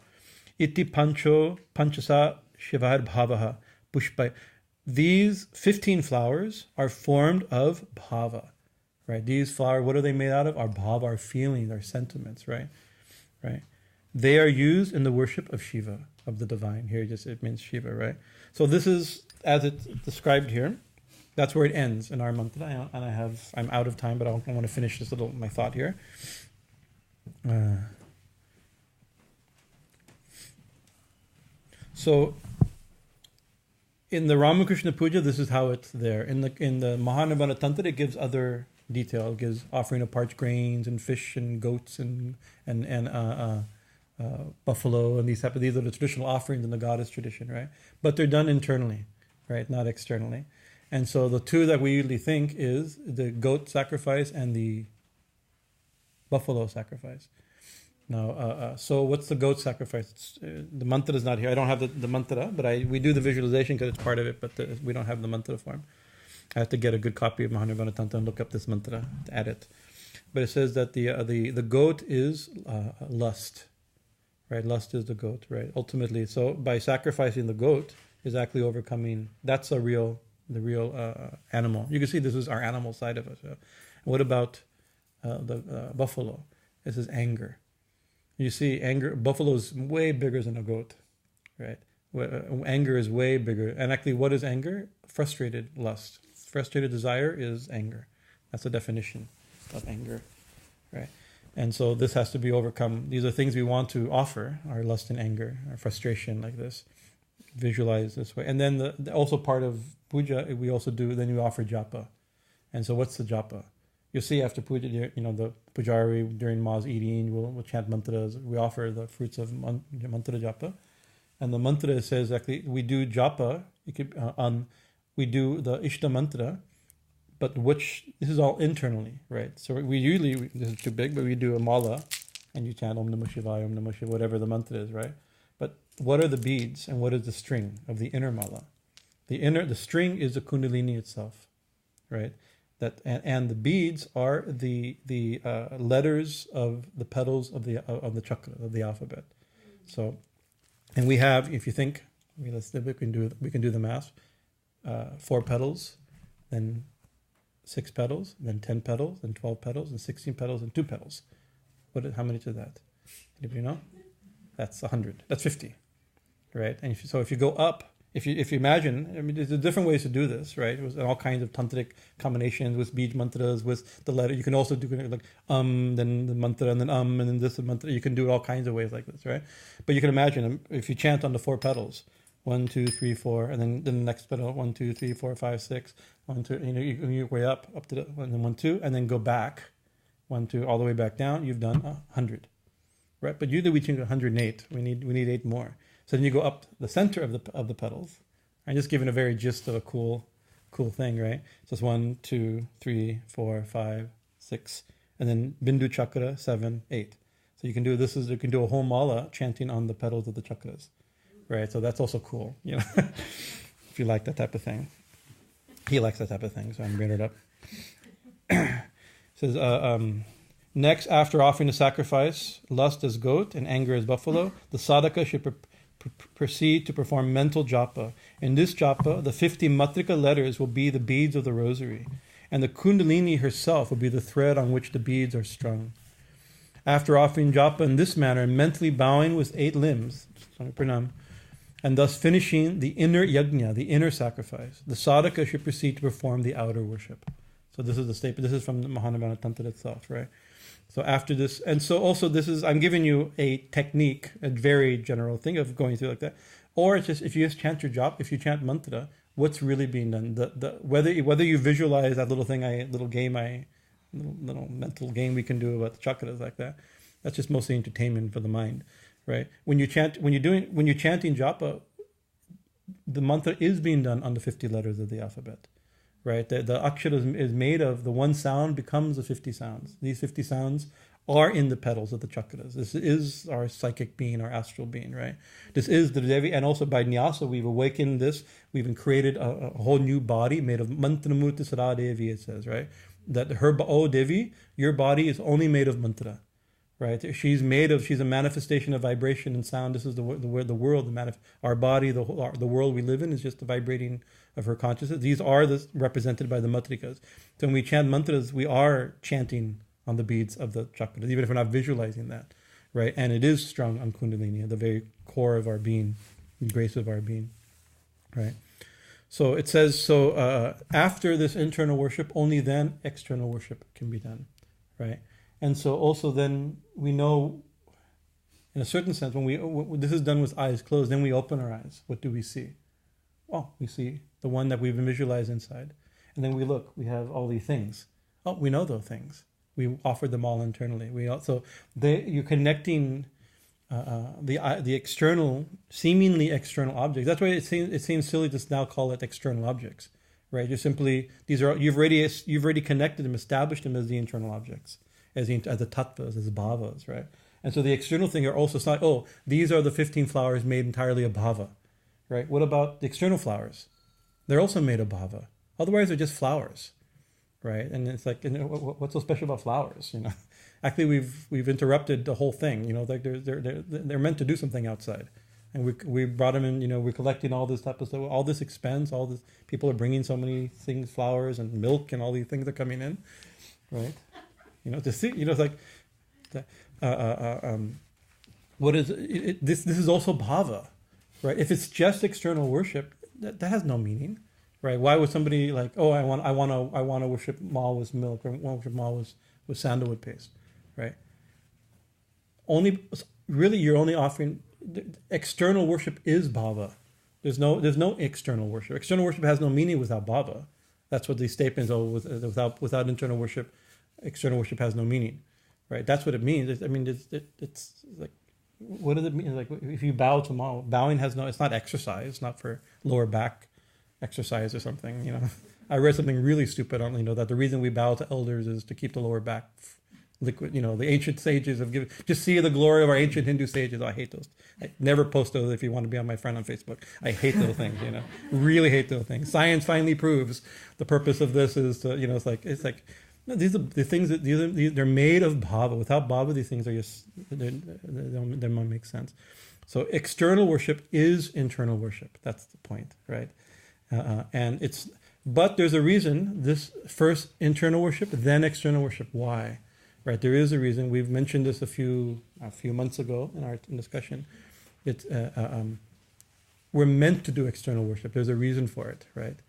Iti panchasa shivad bhavaha pushpa. These 15 flowers are formed of bhava. Right? These flowers, what are they made out of? Our bhava, our feelings, our sentiments, right? Right? They are used in the worship of Shiva, of the divine. Here it means Shiva, right? So this is, as it's described here, that's where it ends in our mantra. And I'm out of time, but I want to finish my thought here. So in the Ramakrishna Puja, this is how it's there. In the Mahanibbana Tantra, it gives other detail. It gives offering of parched grains and fish and goats and buffalo and these are the traditional offerings in the goddess tradition, right? But they're done internally, right? Not externally. And so the 2 that we usually think is the goat sacrifice and the buffalo sacrifice. Now, so what's the goat sacrifice? The mantra is not here. I don't have the mantra, but we do the visualization because it's part of it, but we don't have the mantra form. I have to get a good copy of Mahanibbana Tantra and look up this mantra to add it. But it says that the goat is lust, right? Lust is the goat, right? Ultimately, so by sacrificing the goat is actually overcoming. That's the real animal. You can see this is our animal side of us. What about the buffalo? This is anger. You see, anger. Buffalo is way bigger than a goat, right? Anger is way bigger. And actually, what is anger? Frustrated lust. Frustrated desire is anger. That's the definition of anger, right? And so this has to be overcome. These are things we want to offer: our lust and anger, our frustration, like this. Visualize this way. And then also part of puja, we also do. Then we offer japa. And so, what's the japa? You'll see after puja, the pujari during Ma's eating, we'll chant mantras. We offer the fruits of mantra japa. And the mantra says actually we do japa. We do the Ishta mantra, but this is all internally, right? So we usually, this is too big, but we do a mala, and you chant Om Namah Shivaya, Om Namah Shivaya, whatever the mantra is, right? But what are the beads and what is the string of the inner mala? The string is the kundalini itself, right? And the beads are the letters of the petals of the chakra of the alphabet. So, and we have, if you think, we can do the math. 4 petals, then 6 petals, then 10 petals, then 12 petals, and 16 petals, and 2 petals. How many is that? Anybody know? That's 100. That's 50, right? And if you go up, If you imagine, I mean, there's different ways to do this, right? It was all kinds of tantric combinations with bead mantras, with the letter. You can also do like then the mantra, and then this mantra. You can do it all kinds of ways like this, right? But you can imagine if you chant on the 4 petals, 1, 2, 3, 4, and then the next petal, 1, 2, 3, 4, 5, 6, 1, 2. You way up to the 1, 2, and then go back, 1, 2, all the way back down. You've done 100, right? But usually we change 108. We need 8 more. So then you go up the center of the petals. I'm just giving a very gist of a cool thing, right? So it's 1, 2, 3, 4, 5, 6, and then Bindu chakra 7, 8. So you can do you can do a whole mala chanting on the petals of the chakras, right? So that's also cool, if you like that type of thing. He likes that type of thing, so I'm bringing it up. It says, next, after offering the sacrifice, lust as goat and anger as buffalo, the sadhaka should proceed to perform mental japa. In this japa, the 50 matrika letters will be the beads of the rosary, and the kundalini herself will be the thread on which the beads are strung. After offering japa in this manner, mentally bowing with 8 limbs, Pranaam, and thus finishing the inner yajna, the inner sacrifice, the sadhaka should proceed to perform the outer worship. So this is the statement. This is from the Mahanavana Tantra itself, right? So after this, and so also this is, I'm giving you a technique, a very general thing of going through like that. Or it's just, if you just chant your japa, if you chant mantra, what's really being done? Whether you visualize that little mental game we can do about the chakras like that, that's just mostly entertainment for the mind, right? When you're chanting japa, the mantra is being done on the 50 letters of the alphabet. Right, the akshara is made of the one sound becomes the 50 sounds. These 50 sounds are in the petals of the chakras. This is our psychic being, our astral being, right? This is the Devi, and also by Nyasa we've awakened this. We've created a whole new body made of mantramurti sada Devi. It says, right, that Devi, your body is only made of mantra, right? She's a manifestation of vibration and sound. This is the world, our body, the world we live in is just the vibrating of her consciousness. These are represented by the matrikas. So when we chant mantras, we are chanting on the beads of the chakras, even if we're not visualizing that, right? And it is strung on Kundalini, at the very core of our being, the grace of our being, right? So it says, after this internal worship, only then external worship can be done, right? And so also then we know, in a certain sense, when this is done with eyes closed, then we open our eyes. What do we see? Oh, we see the one that we've visualized inside. And then we look, we have all these things. Oh, we know those things. We offered them all internally. You're connecting the external, seemingly external objects. That's why it seems silly to now call it external objects, right? You're simply, you've already connected them, established them as the internal objects, as the tattvas, as the bhavas, right? And so the external thing are also not, these are the 15 flowers made entirely of bhava, right? What about the external flowers? They're also made of bhava. Otherwise, they're just flowers, right? And it's like, what's so special about flowers? Actually, we've interrupted the whole thing. Like they're meant to do something outside, and we brought them in. We're collecting all this type of stuff, all this expense, all this. People are bringing so many things, flowers and milk, and all these things are coming in, right? To see, it's like, what is it? This is also bhava, right? If it's just external worship, that has no meaning, right? Why would somebody like, I want to worship Ma with milk, or I want to worship Ma with sandalwood paste, right? You're only offering external worship is bhava. There's no external worship. External worship has no meaning without bhava. That's what these statements are. Without internal worship, external worship has no meaning, right? That's what it means. It's like, what does it mean? Like, if you bow to Ma, bowing it's not exercise. It's not for lower back exercise or something. I read something really stupid on, that the reason we bow to elders is to keep the lower back liquid. The ancient sages have just see the glory of our ancient Hindu sages. I hate those. I never post those if you want to be on my friend on Facebook. I hate those things, really hate those things. Science finally proves the purpose of this is to, it's like, no, these are the things that they're made of bhava. Without bhava, these things are just, they don't make sense. So external worship is internal worship. That's the point, right? But there's a reason. This first internal worship, then external worship. Why? Right? There is a reason. We've mentioned this a few months ago in our discussion. It's we're meant to do external worship. There's a reason for it, right?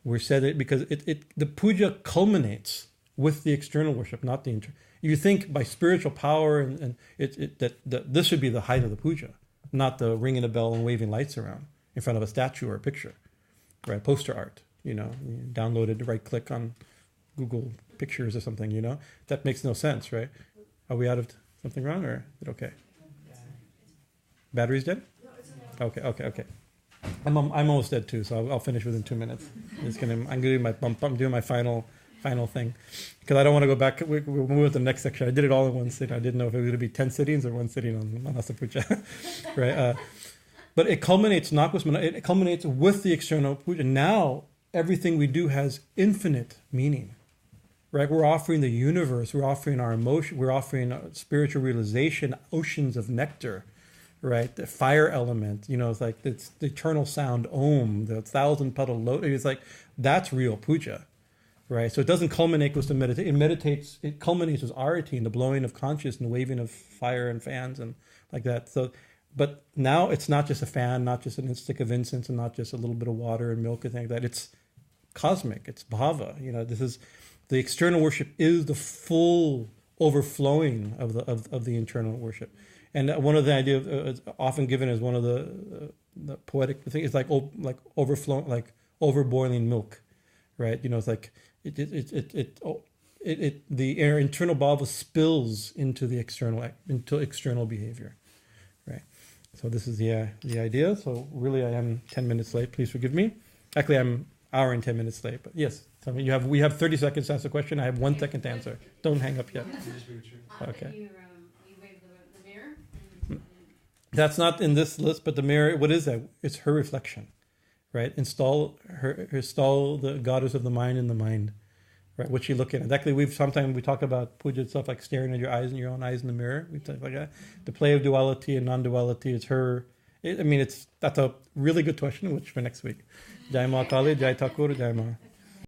We're said it because the puja culminates with the external worship, not the internal. You think by spiritual power and that this should be the height of the puja, not the ringing a bell and waving lights around in front of a statue or a picture, right? Poster art, you download it, right click on Google Pictures or something, that makes no sense, right? Are we out of something wrong or is it okay? Battery's dead? Okay. I'm almost dead too, so I'll finish within 2 minutes. I'm doing my final thing because I don't want to go back. We'll move to the next section. I did it all in one sitting. I didn't know if it was going to be 10 sittings or one sitting on Manasa Puja, right? But it culminates it culminates with the external puja. Now everything we do has infinite meaning, right? We're offering the universe. We're offering our emotion. We're offering spiritual realization, oceans of nectar. Right, the fire element, it's the eternal sound Om, the 1,000-petal lotus. It's like that's real puja, right? So it doesn't culminate with the meditation. It culminates with arati and the blowing of conscious and the waving of fire and fans and like that. So, but now it's not just a fan, not just a stick of incense, and not just a little bit of water and milk and things like that. It's cosmic. It's bhava. This is the external worship is the full overflowing of the internal worship. And one of the ideas often given as one of the poetic things is like overflowing, like overboiling milk, right? It's like the internal bhava spills into the external behavior, right? So this is the idea. So really, I am 10 minutes late. Please forgive me. Actually, I'm hour and 10 minutes late. But yes, tell me. We have 30 seconds to ask a question. I have 1 second to answer. Don't hang up yet. Okay. That's not in this list, but the mirror, what is that? It's her reflection, right? Install the goddess of the mind in the mind, right? What's she looking at? Actually, sometimes we talk about puja itself, like staring at your eyes and your own eyes in the mirror. We talk like that. The play of duality and non-duality is her. That's a really good question, which for next week. Jai Ma Kali, Jai Thakur, Jai Ma.